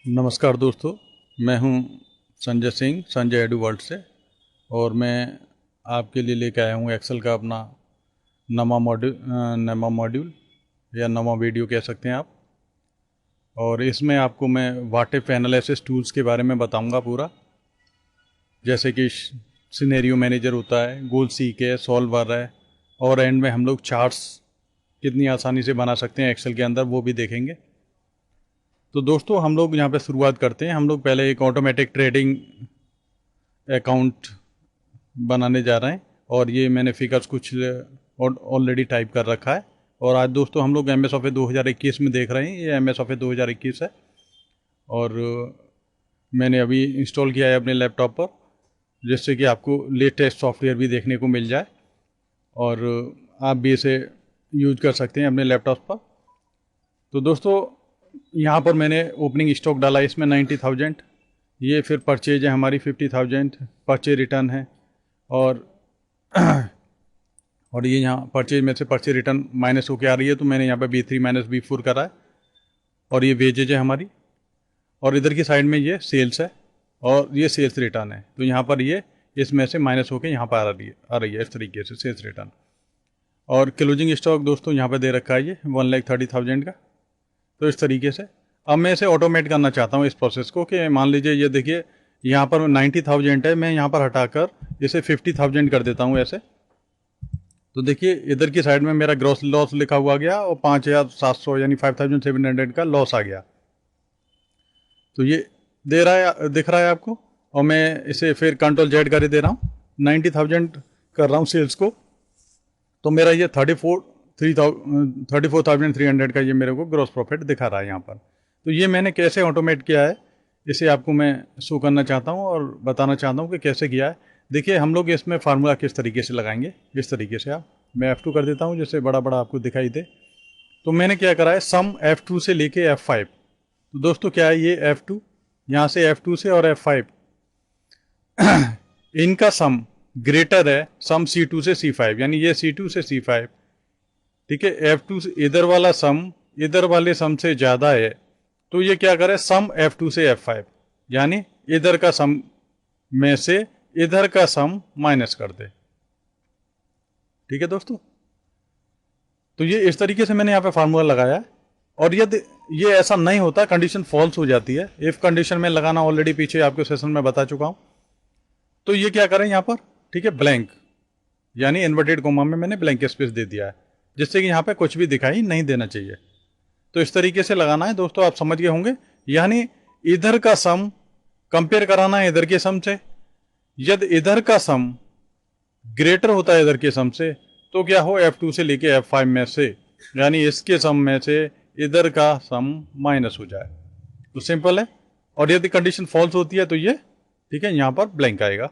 नमस्कार दोस्तों, मैं हूं संजय सिंह, संजय एडू वर्ल्ड से। और मैं आपके लिए लेकर आया हूं एक्सेल का अपना नवा मॉड्यूल या नवा वीडियो कह सकते हैं आप। और इसमें आपको मैं व्हाट इफ एनालिसिस टूल्स के बारे में बताऊंगा पूरा, जैसे कि सिनेरियो मैनेजर होता है, गोल सीक है, सॉल्वर है, और एंड में हम लोग चार्ट्स कितनी आसानी से बना सकते हैं एक्सेल के अंदर, वो भी देखेंगे। तो दोस्तों, हम लोग यहाँ पे शुरुआत करते हैं। हम लोग पहले एक ऑटोमेटिक ट्रेडिंग अकाउंट बनाने जा रहे हैं, और ये मैंने फिगर्स कुछ ऑलरेडी टाइप कर रखा है। और आज दोस्तों हम लोग MS ऑफिस 2021 में देख रहे हैं। ये MS ऑफिस 2021 है, और मैंने अभी इंस्टॉल किया है अपने लैपटॉप पर, जिससे कि आपको लेटेस्ट सॉफ्टवेयर भी देखने को मिल जाए और आप भी इसे यूज कर सकते हैं अपने लैपटॉप पर। तो दोस्तों, यहाँ पर मैंने ओपनिंग स्टॉक डाला है इसमें 90,000। ये फिर परचेज है हमारी 50,000, परचेज रिटर्न है। और ये यहाँ परचेज में से परचेज रिटर्न माइनस होके आ रही है, तो मैंने यहाँ पे B3 माइनस B4 करा है। और ये वेजेज है हमारी, और इधर की साइड में ये सेल्स है, और ये सेल्स रिटर्न है। तो यहाँ पर ये इसमें से माइनस होके यहाँ पर आ रही है इस तरीके से सेल्स रिटर्न। और क्लोजिंग स्टॉक दोस्तों यहाँ पर दे रखा है ये 1,30,000 का। तो इस तरीके से अब मैं इसे ऑटोमेट करना चाहता हूँ इस प्रोसेस को, कि मान लीजिए ये देखिए यहाँ पर 90,000 है, मैं यहाँ पर हटाकर इसे 50,000 कर देता हूँ ऐसे। तो देखिए इधर की साइड में मेरा ग्रॉस लॉस लिखा हुआ गया, और 5,700 यानी 5,700 का लॉस आ गया। तो ये दिख रहा है आपको। और मैं इसे फिर Ctrl+Z कर दे रहा हूँ, 90,000 कर रहा हूँ सेल्स को। तो मेरा ये 34,300 का ये मेरे को ग्रॉस प्रॉफिट दिखा रहा है यहाँ पर। तो ये मैंने कैसे ऑटोमेट किया है, इसे आपको मैं शो करना चाहता हूँ और बताना चाहता हूँ कि कैसे किया है। देखिए हम लोग इसमें फार्मूला किस तरीके से लगाएंगे, इस तरीके से मैं F2 कर देता हूँ, जिससे बड़ा बड़ा आपको दिखाई दे। तो मैंने क्या करा है, सम F2 से लेके F5। तो दोस्तों क्या है, ये F2, यहाँ से F2 से और F5 इनका सम ग्रेटर है सम C2 से C5, यानी ये C2 से C5, ठीक है। F2 से इधर वाला सम इधर वाले सम से ज़्यादा है, तो ये क्या करे, सम F2 से F5, यानी इधर का सम में से इधर का सम माइनस कर दे, ठीक है दोस्तों। तो ये इस तरीके से मैंने यहाँ पे फार्मूला लगाया है। और यदि ये ऐसा नहीं होता, कंडीशन फॉल्स हो जाती है, इफ कंडीशन में लगाना ऑलरेडी पीछे आपके सेशन में बता चुका हूं। तो ये क्या करें यहाँ पर, ठीक है, ब्लैंक, यानी इन्वर्टेड कोमा में मैंने ब्लैंक स्पेस दे दिया है, जिससे कि यहाँ पे कुछ भी दिखाई नहीं देना चाहिए। तो इस तरीके से लगाना है दोस्तों, आप समझ गए होंगे। यानी इधर का सम कंपेयर कराना है इधर के सम से। यदि इधर का सम ग्रेटर होता है इधर के सम से, तो क्या हो, F2 से लेके F5 में से, यानी इसके सम में से इधर का सम माइनस हो जाए, तो सिंपल है। और यदि कंडीशन फॉल्स होती है तो ये, ठीक है, यहाँ पर ब्लैंक आएगा।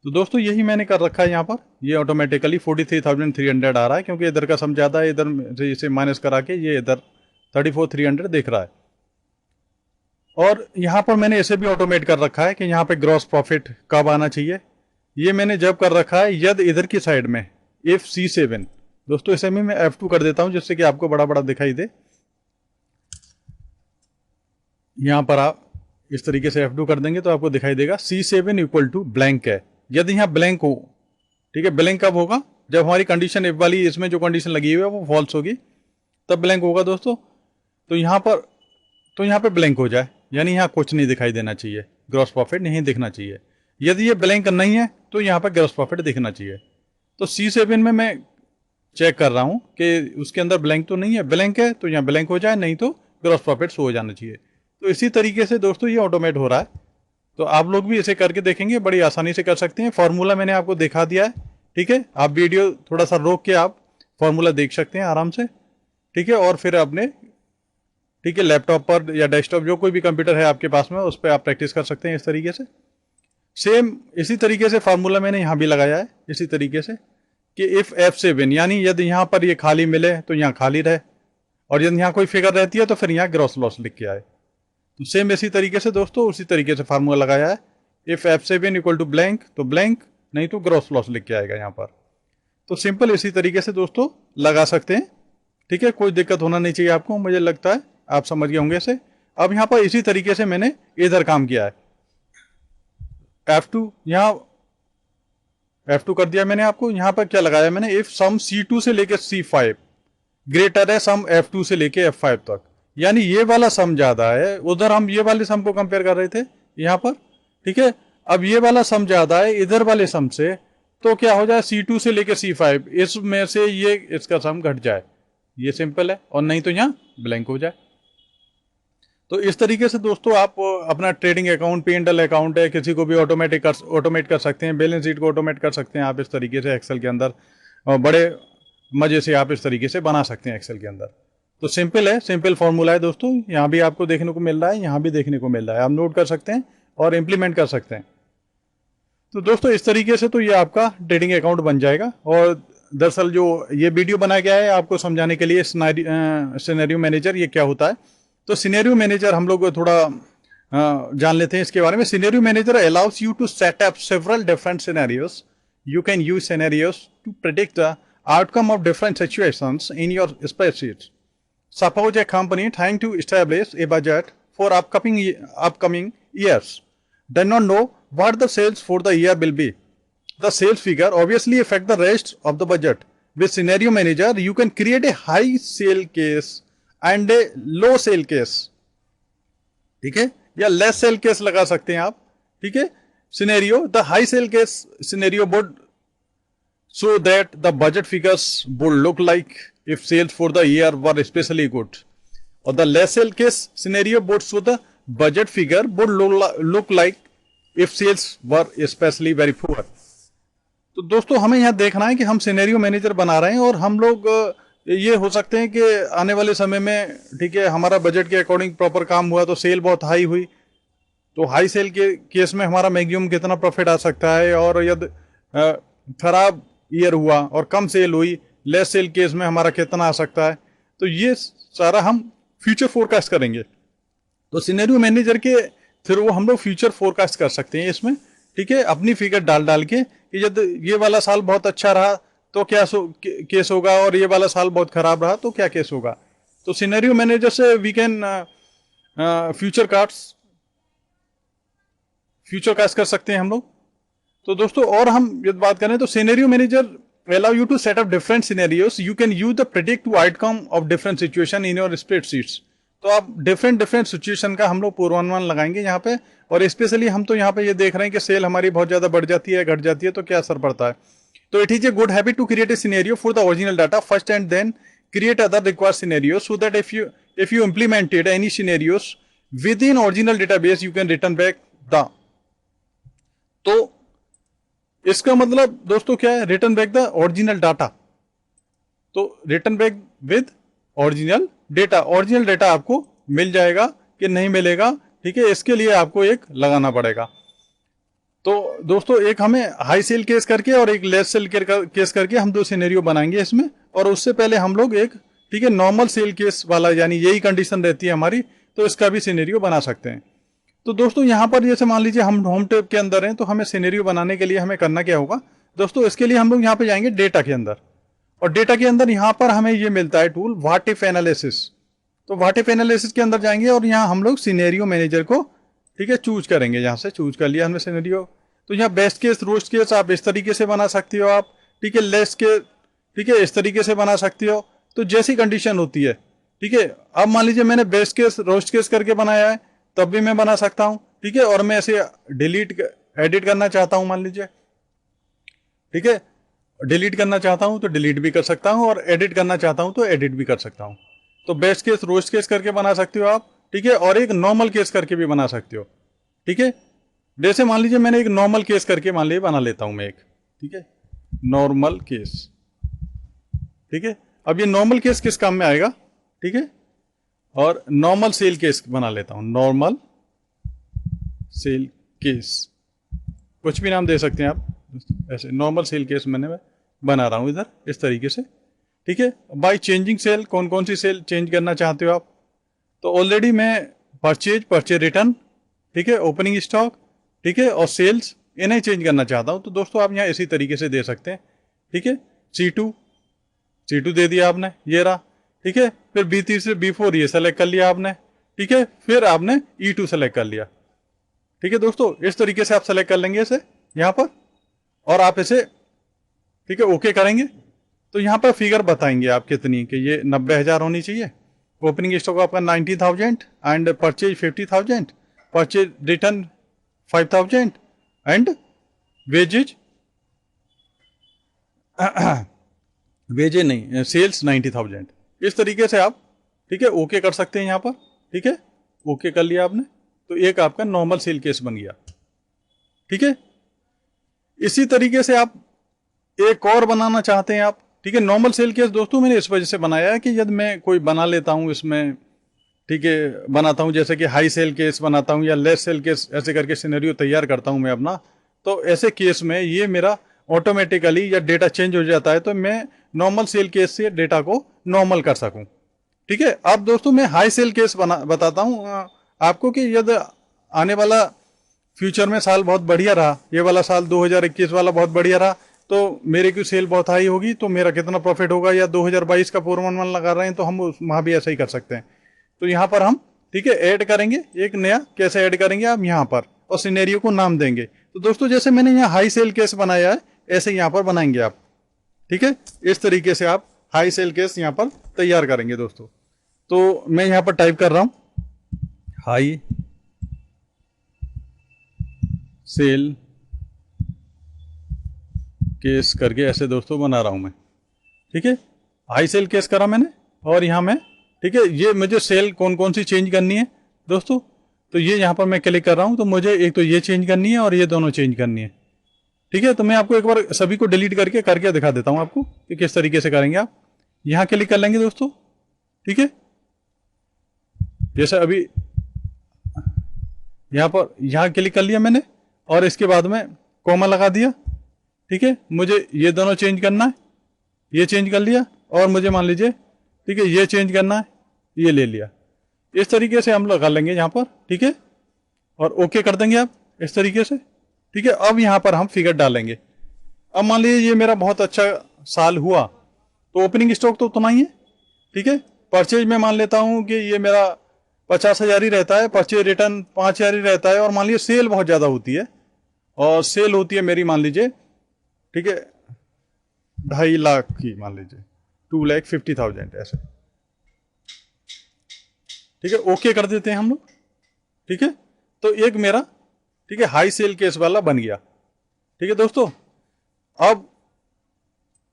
तो दोस्तों यही मैंने कर रखा है यहाँ पर। ये ऑटोमेटिकली 43,300 आ रहा है, क्योंकि इधर का सम ज़्यादा है, इधर से इसे माइनस करा के ये इधर 34,300 दिख रहा है। और यहाँ पर मैंने इसे भी ऑटोमेट कर रखा है कि यहाँ पे ग्रॉस प्रॉफिट कब आना चाहिए। ये मैंने जब कर रखा है, यदि इधर की साइड में इफ C7, दोस्तों इसे भी मैं F2 कर देता हूँ, जिससे कि आपको बड़ा बड़ा दिखाई दे। यहाँ पर आप इस तरीके से F2 कर देंगे तो आपको दिखाई देगा C7 इक्वल टू ब्लैंक है। यदि यहाँ ब्लैंक हो, ठीक है, ब्लैंक कब होगा, जब हमारी कंडीशन इफ वाली इसमें जो कंडीशन लगी हुई है वो फॉल्स होगी, तब ब्लैंक होगा दोस्तों। तो यहाँ पर ब्लैंक हो जाए, यानी यहाँ कुछ नहीं दिखाई देना चाहिए, ग्रॉस प्रॉफिट नहीं दिखना चाहिए। यदि ये ब्लैंक नहीं है तो यहाँ पर ग्रॉस प्रॉफिट दिखना चाहिए। तो C7 में मैं चेक कर रहा हूँ कि उसके अंदर ब्लैंक तो नहीं है, ब्लैंक है तो यहाँ ब्लैंक हो जाए, नहीं तो ग्रॉस प्रॉफिट शो हो जाना चाहिए। तो इसी तरीके से दोस्तों ये ऑटोमेट हो रहा है। तो आप लोग भी इसे करके देखेंगे, बड़ी आसानी से कर सकते हैं। फॉर्मूला मैंने आपको दिखा दिया है, ठीक है। आप वीडियो थोड़ा सा रोक के आप फॉर्मूला देख सकते हैं आराम से, ठीक है। और फिर अपने, ठीक है, लैपटॉप पर या डेस्कटॉप, जो कोई भी कंप्यूटर है आपके पास में, उस पर आप प्रैक्टिस कर सकते हैं इस तरीके से। सेम इसी तरीके से फार्मूला मैंने यहाँ भी लगाया है, इसी तरीके से कि इफ F7, यानी यदि यहाँ पर ये खाली मिले तो यहाँ खाली रहे, और यदि यहाँ कोई फिगर रहती है तो फिर यहाँ ग्रॉस लॉस लिख के आए। तो सेम इसी तरीके से दोस्तों, उसी तरीके से फार्मूला लगाया है। If F7 equal to blank, तो ब्लैंक, नहीं तो ग्रॉस लॉस लिख के आएगा यहाँ पर। तो सिंपल इसी तरीके से दोस्तों लगा सकते हैं, ठीक है। कोई दिक्कत होना नहीं चाहिए आपको, मुझे लगता है आप समझ गए होंगे इसे। अब यहाँ पर इसी तरीके से मैंने इधर काम किया है, F2 यहाँ F2 कर दिया मैंने आपको। यहाँ पर क्या लगाया मैंने, इफ सम C2 से लेके C5 ग्रेटर है सम F2 से लेके F5 तक, यानी ये वाला सम ज्यादा है। उधर हम ये वाले सम को कंपेयर कर रहे थे यहाँ पर, ठीक है। अब ये वाला सम ज्यादा है इधर वाले सम से, तो क्या हो जाए C2 से लेके C5 इसमें से ये इसका सम घट जाए, ये सिंपल है, और नहीं तो यहाँ ब्लैंक हो जाए। तो इस तरीके से दोस्तों आप अपना ट्रेडिंग अकाउंट, P&L अकाउंट है, किसी को भी ऑटोमेट कर सकते हैं, बैलेंस शीट को ऑटोमेट कर सकते हैं आप इस तरीके से एक्सेल के अंदर, और बड़े मजे से आप इस तरीके से बना सकते हैं एक्सेल के अंदर। तो सिंपल है, सिंपल फॉर्मूला है दोस्तों, यहाँ भी आपको देखने को मिल रहा है, यहाँ भी देखने को मिल रहा है, आप नोट कर सकते हैं और इम्प्लीमेंट कर सकते हैं। तो दोस्तों इस तरीके से तो ये आपका ट्रेडिंग अकाउंट बन जाएगा। और दरअसल जो ये वीडियो बनाया गया है आपको समझाने के लिए सिनेरियो मैनेजर ये क्या होता है। तो सिनेरियो मैनेजर हम लोग थोड़ा जान लेते हैं इसके बारे में। Scenario manager allows you to set up several different scenarios. You can use scenarios to predict the outcome of different situations in your spreadsheet. Suppose a company trying to establish a budget for upcoming years does not know what the sales for the year will be. The sales figure obviously affect the rest of the budget. With scenario manager, you can create a high sale case and a low sale case. ठीक है, या less cell case लगा सकते हैं आप, ठीक है। Scenario, the high sale case scenario would so that the budget figures would look like if sales for the year were especially good, or the less sale case scenario would show the budget figure would look like if sales were especially very poor. तो दोस्तों हमें यहाँ देखना है कि हम scenario manager बना रहे हैं, और हम लोग ये हो सकते हैं कि आने वाले समय में, ठीक है, हमारा बजट के अकॉर्डिंग प्रॉपर काम हुआ तो सेल बहुत हाई हुई, तो हाई सेल के केस में हमारा मैक्सिमम कितना प्रॉफिट आ सकता है, और यदि खराब ईयर हुआ और कम सेल हुई, लेस सेल केस में हमारा कितना आ सकता है। तो ये सारा हम फ्यूचर फोरकास्ट करेंगे। तो सिनेरियो मैनेजर के थ्रू हम लोग फ्यूचर फोरकास्ट कर सकते हैं इसमें, ठीक है, अपनी फिगर डाल के कि यदि ये वाला साल बहुत अच्छा रहा तो क्या केस होगा, और ये वाला साल बहुत खराब रहा तो क्या केस होगा। तो सिनेरियो मैनेजर से वी कैन फ्यूचर कास्ट कर सकते हैं हम लोग। तो दोस्तों और हम यदि बात करें तो scenario manager allow you to set up different scenarios. You can use the predict to outcome of different situation in your spreadsheets. तो आप डिफरेंट सिचुएशन का हम लोग पूर्वानुमान लगाएंगे यहाँ पे, और स्पेशली हम तो यहाँ पे ये देख रहे हैं कि सेल हमारी बहुत ज्यादा बढ़ जाती है, घट जाती है, तो क्या असर पड़ता है। तो it is a good habit to create a scenario for the original data first and then create other required scenario, so that if you implemented any scenarios within original database you can return back the। तो इसका मतलब दोस्तों क्या है, return back the original data. तो return back with original data, original data आपको मिल जाएगा कि नहीं मिलेगा, ठीक है, इसके लिए आपको एक लगाना पड़ेगा। तो दोस्तों एक हमें हाई सेल केस करके और एक लेस सेल केस करके हम दो सिनेरियो बनाएंगे इसमें, और उससे पहले हम लोग एक, ठीक है, नॉर्मल सेल केस वाला, यानी यही कंडीशन रहती है हमारी, तो इसका भी सिनेरियो बना सकते हैं। तो दोस्तों यहाँ पर जैसे मान लीजिए हम होम टैब के अंदर हैं, तो हमें सिनेरियो बनाने के लिए हमें करना क्या होगा दोस्तों, इसके लिए हम लोग यहाँ पे जाएंगे डेटा के अंदर, और डेटा के अंदर यहाँ पर हमें ये मिलता है टूल व्हाट इफ एनालिसिस। तो व्हाट इफ एनालिसिस के अंदर जाएंगे और यहाँ हम लोग सिनेरियो मैनेजर को, ठीक है, चूज करेंगे। यहाँ से चूज कर लिया हमने सिनेरियो। तो यहाँ बेस्ट केस, रोस्ट केस आप इस तरीके से बना सकते हो आप, ठीक है, लेस के, ठीक है, इस तरीके से बना सकते हो। तो जैसी कंडीशन होती है, ठीक है। अब मान लीजिए मैंने बेस्ट केस रोस्ट केस करके बनाया है, तब भी मैं बना सकता हूं, ठीक है, और मैं इसे एडिट करना चाहता हूं मान लीजिए, ठीक है, डिलीट करना चाहता हूं तो डिलीट भी कर सकता हूं, और एडिट करना चाहता हूं तो एडिट भी कर सकता हूं। तो बेस्ट केस रोस्ट केस करके बना सकते हो आप, ठीक है, और एक नॉर्मल केस करके भी बना सकते हो, ठीक है। जैसे मान लीजिए मैंने एक नॉर्मल केस करके मान लीजिए बना लेता हूं मैं एक, ठीक है, नॉर्मल केस, ठीक है। अब ये नॉर्मल केस किस काम में आएगा, ठीक है, और नॉर्मल सेल केस बना लेता हूं, नॉर्मल सेल केस, कुछ भी नाम दे सकते हैं आप ऐसे, नॉर्मल सेल केस मैंने बना रहा हूं इधर इस तरीके से, ठीक है। बाय चेंजिंग सेल, कौन कौन सी सेल चेंज करना चाहते हो आप। तो ऑलरेडी मैं परचेज रिटर्न, ठीक है, ओपनिंग स्टॉक, ठीक है, और सेल्स, इन्हें चेंज करना चाहता हूं। तो दोस्तों आप यहाँ इसी तरीके से दे सकते हैं, ठीक है। C2 दे दिया आपने, ये रहा, ठीक है। फिर B3 से B4 ये सेलेक्ट कर लिया आपने, ठीक है, फिर आपने E2 सेलेक्ट कर लिया। ठीक है दोस्तों, इस तरीके से आप सेलेक्ट कर लेंगे इसे यहां पर, और आप इसे ठीक है ओके करेंगे। तो यहां पर फिगर बताएंगे आप कितनी, कि ये 90,000 होनी चाहिए, ओपनिंग स्टॉक आपका 90,000 and purchase 50,000, purchase return 5,000 and wages wages नहीं, सेल्स 90,000। इस तरीके से आप ठीक है ओके कर सकते हैं यहां पर। ठीक है, ओके कर लिया आपने, तो एक आपका नॉर्मल सेल केस बन गया। ठीक है, इसी तरीके से आप एक और बनाना चाहते हैं आप। ठीक है, नॉर्मल सेल केस दोस्तों मैंने इस वजह से बनाया है कि यदि मैं कोई बना लेता हूं इसमें, ठीक है बनाता हूं जैसे कि हाई सेल केस बनाता हूं या लेस सेल केस, ऐसे करके सिनेरियो तैयार करता हूं मैं अपना, तो ऐसे केस में ये मेरा ऑटोमेटिकली या डेटा चेंज हो जाता है, तो मैं नॉर्मल सेल केस से डेटा को नॉर्मल कर सकूं। ठीक है, अब दोस्तों मैं हाई सेल केस बताता हूं आपको कि यदि आने वाला फ्यूचर में साल बहुत बढ़िया रहा, ये वाला साल 2021 वाला बहुत बढ़िया रहा, तो मेरे की सेल बहुत हाई होगी, तो मेरा कितना प्रॉफिट होगा, या 2022 का पूर्वानुमान लगा रहे हैं तो हम वहां भी ऐसा ही कर सकते हैं। तो यहां पर हम ठीक है ऐड करेंगे एक नया, कैसे ऐड करेंगे आप यहां पर, और सिनेरियो को नाम देंगे। तो दोस्तों जैसे मैंने यहाँ हाई सेल केस बनाया है, ऐसे यहां पर बनाएंगे आप। ठीक है, इस तरीके से आप हाई सेल केस यहां पर तैयार करेंगे दोस्तों। तो मैं यहां पर टाइप कर रहा हूं हाई सेल केस करके, ऐसे दोस्तों बना रहा हूं मैं। ठीक है, हाई सेल केस करा मैंने, और यहां मैं ठीक है, ये मुझे सेल कौन कौन सी चेंज करनी है दोस्तों, तो ये यहां पर मैं क्लिक कर रहा हूं, तो मुझे एक तो ये चेंज करनी है और ये दोनों चेंज करनी है। ठीक है, तो मैं आपको एक बार सभी को डिलीट करके दिखा देता हूं आपको कि किस तरीके से करेंगे आप। यहां क्लिक कर लेंगे दोस्तों। ठीक है, जैसे अभी यहां क्लिक कर लिया मैंने, और इसके बाद में कॉमा लगा दिया। ठीक है, मुझे ये दोनों चेंज करना है, ये चेंज कर लिया, और मुझे मान लीजिए ठीक है ये चेंज करना है, ये ले लिया। इस तरीके से हम लगा लेंगे यहाँ पर। ठीक है, और ओके कर देंगे आप इस तरीके से। ठीक है, अब यहाँ पर हम फिगर डालेंगे। अब मान लीजिए ये मेरा बहुत अच्छा साल हुआ, तो ओपनिंग स्टॉक तो उतना ही है। ठीक है, परचेज में मान लेता हूँ कि ये मेरा 50,000 ही रहता है, परचेज रिटर्न 5,000 ही रहता है, और मान लीजिए सेल बहुत ज़्यादा होती है, और सेल होती है मेरी मान लीजिए ठीक है 2.5 लाख की, मान लीजिए 2,50,000 ऐसे। ठीक है, ओके कर देते हैं हम लोग। ठीक है, तो एक मेरा ठीक है हाई सेल केस वाला बन गया। ठीक है दोस्तों, अब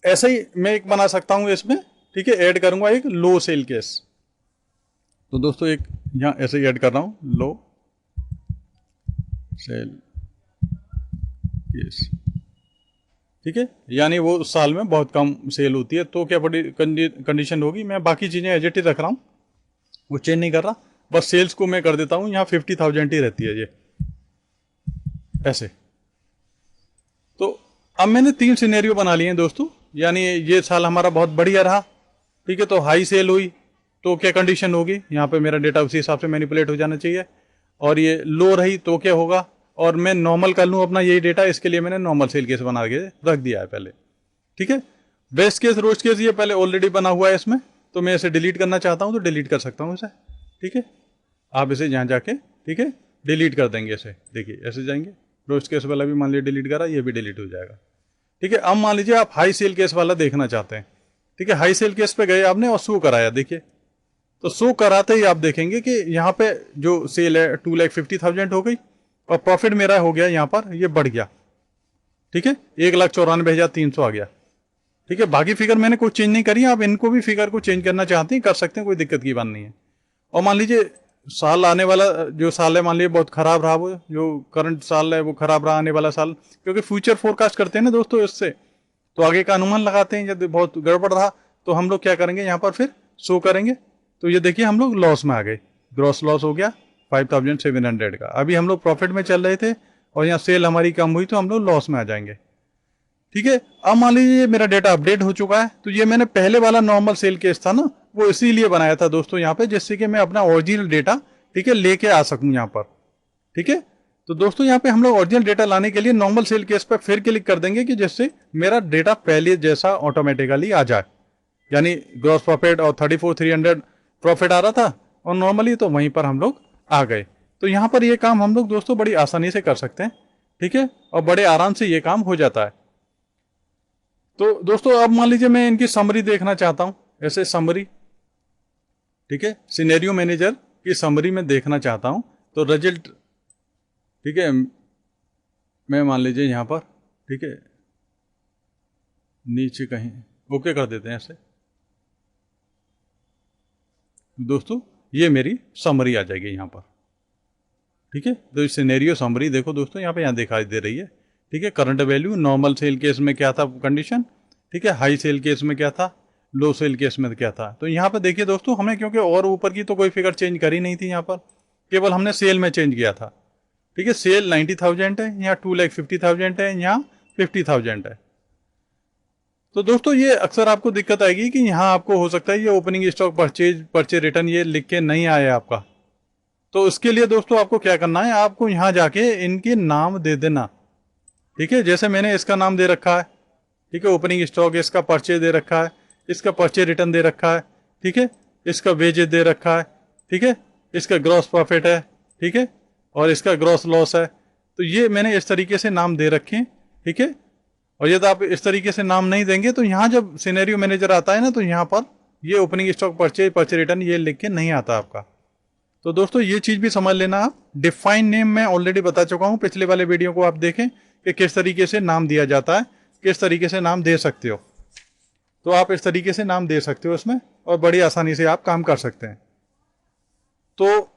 ऐसा ही मैं एक बना सकता हूं इसमें। ठीक है, ऐड करूंगा एक लो सेल केस। तो दोस्तों एक यहां ऐसे ही ऐड कर रहा हूं, लो सेल केस। ठीक है, यानी वो साल में बहुत कम सेल होती है, तो क्या बड़ी कंडीशन होगी, मैं बाकी चीजें एज इट इज रख रहा हूं, वो चेंज नहीं कर रहा, बस सेल्स को मैं कर देता हूं यहाँ 50,000 ही रहती है ये ऐसे। तो अब मैंने 3 सिनेरियो बना लिए हैं दोस्तों, यानी ये साल हमारा बहुत बढ़िया रहा। ठीक है, तो हाई सेल हुई, तो क्या कंडीशन होगी, यहाँ पे मेरा डेटा उसी हिसाब से मैनिपुलेट हो जाना चाहिए। और ये लो रही तो क्या होगा, और मैं नॉर्मल कर लूँ अपना यही डेटा, इसके लिए मैंने नॉर्मल सेल केस बना के रख दिया है पहले। ठीक है, बेस्ट केस रोस्ट केस ये पहले ऑलरेडी बना हुआ है इसमें, तो मैं इसे डिलीट करना चाहता हूँ तो डिलीट कर सकता हूँ इसे। ठीक है, आप इसे यहाँ जाके ठीक है डिलीट कर देंगे इसे। देखिए ऐसे जाएंगे, रोस्ट केस वाला भी मान लीजिए डिलीट करा, ये भी डिलीट हो जाएगा। ठीक है, अब मान लीजिए आप हाई सेल केस वाला देखना चाहते हैं। ठीक है, हाई सेल केस पे गए आपने और शो कराया, देखिए तो शो कराते ही आप देखेंगे कि यहाँ पे जो सेल है 2,50,000 हो गई, और प्रॉफिट मेरा हो गया यहाँ पर, ये बढ़ गया। ठीक है, 1,94,300 आ गया। ठीक है, बाकी फिगर मैंने कुछ चेंज नहीं करी, आप इनको भी फिगर को चेंज करना चाहते हैं कर सकते हैं, कोई दिक्कत की बात नहीं है। और मान लीजिए साल आने वाला जो साल है मान लीजिए बहुत खराब रहा, वो जो करंट साल है वो खराब रहा, आने वाला साल, क्योंकि फ्यूचर फोरकास्ट करते हैं ना दोस्तों इससे, तो आगे का अनुमान लगाते हैं। यदि बहुत गड़बड़ रहा तो हम लोग क्या करेंगे, यहाँ पर फिर शो करेंगे, तो ये देखिए हम लोग लॉस में आ गए, ग्रॉस लॉस हो गया 5,700 का। अभी हम लोग प्रॉफिट में चल रहे थे और यहाँ सेल हमारी कम हुई तो हम लोग लॉस में आ जाएंगे। ठीक है, अब मान लीजिए मेरा डेटा अपडेट हो चुका है, तो ये मैंने पहले वाला नॉर्मल सेल केस था ना, वो इसीलिए बनाया था दोस्तों यहाँ पे, जिससे कि मैं अपना ओरिजिनल डेटा ठीक है लेके आ सकूं यहाँ पर। ठीक है, तो दोस्तों यहाँ पे हम लोग ओरिजिनल डेटा लाने के लिए नॉर्मल सेल केस पर फिर क्लिक कर देंगे कि जिससे मेरा डेटा पहले जैसा ऑटोमेटिकली आ जाए, यानी ग्रॉस प्रॉफिट और 34,300 प्रॉफिट आ रहा था, और नॉर्मली तो वहीं पर हम लोग आ गए। तो यहाँ पर ये काम हम लोग दोस्तों बड़ी आसानी से कर सकते हैं, ठीक है, और बड़े आराम से ये काम हो जाता है। तो दोस्तों अब मान लीजिए मैं इनकी समरी देखना चाहता हूं, ऐसे समरी, ठीक है, सिनेरियो मैनेजर की समरी में देखना चाहता हूं। तो रिजल्ट, ठीक है, मैं मान लीजिए यहां पर, ठीक है, नीचे कहीं ओके कर देते हैं ऐसे। दोस्तों ये मेरी समरी आ जाएगी यहां पर, ठीक है। तो सिनेरियो समरी देखो दोस्तों यहाँ दिखाई दे रही है, ठीक है। Current value, normal sale case में क्या था कंडीशन, ठीक है, हाई सेल केस में क्या था, लो सेल केस में क्या था। तो यहाँ पे देखिए दोस्तों, हमने क्योंकि और ऊपर की तो कोई फिगर चेंज करी नहीं थी, यहाँ पर केवल हमने सेल में चेंज किया था, ठीक है। सेल 90,000 है, यहाँ 2,50,000 है, यहाँ 50,000 है। तो दोस्तों ये अक्सर आपको दिक्कत आएगी कि यहाँ आपको हो सकता है ये ओपनिंग स्टॉक परचेज रिटर्न ये लिख के नहीं आया आपका। तो इसके लिए दोस्तों आपको क्या करना है, आपको यहाँ जाके इनके नाम दे देना, ठीक है। जैसे मैंने इसका नाम दे रखा है, ठीक है, ओपनिंग स्टॉक, इसका परचेज दे रखा है, इसका परचेज रिटर्न दे रखा है, ठीक है, इसका वेजेज दे रखा है, ठीक है, इसका ग्रॉस प्रॉफिट है, ठीक है, और इसका ग्रॉस लॉस है। तो ये मैंने इस तरीके से नाम दे रखे हैं, ठीक है। और यदि आप इस तरीके से नाम नहीं देंगे तो यहाँ जब सिनेरियो मैनेजर आता है ना, तो यहाँ पर ये ओपनिंग स्टॉक परचेज रिटर्न ये लिख के नहीं आता आपका। तो दोस्तों ये चीज भी समझ लेना आप। डिफाइन नेम मैं ऑलरेडी बता चुका हूँ, पिछले वाले वीडियो को आप देखें कि किस तरीके से नाम दिया जाता है, किस तरीके से नाम दे सकते हो। तो आप इस तरीके से नाम दे सकते हो इसमें, और बड़ी आसानी से आप काम कर सकते हैं। तो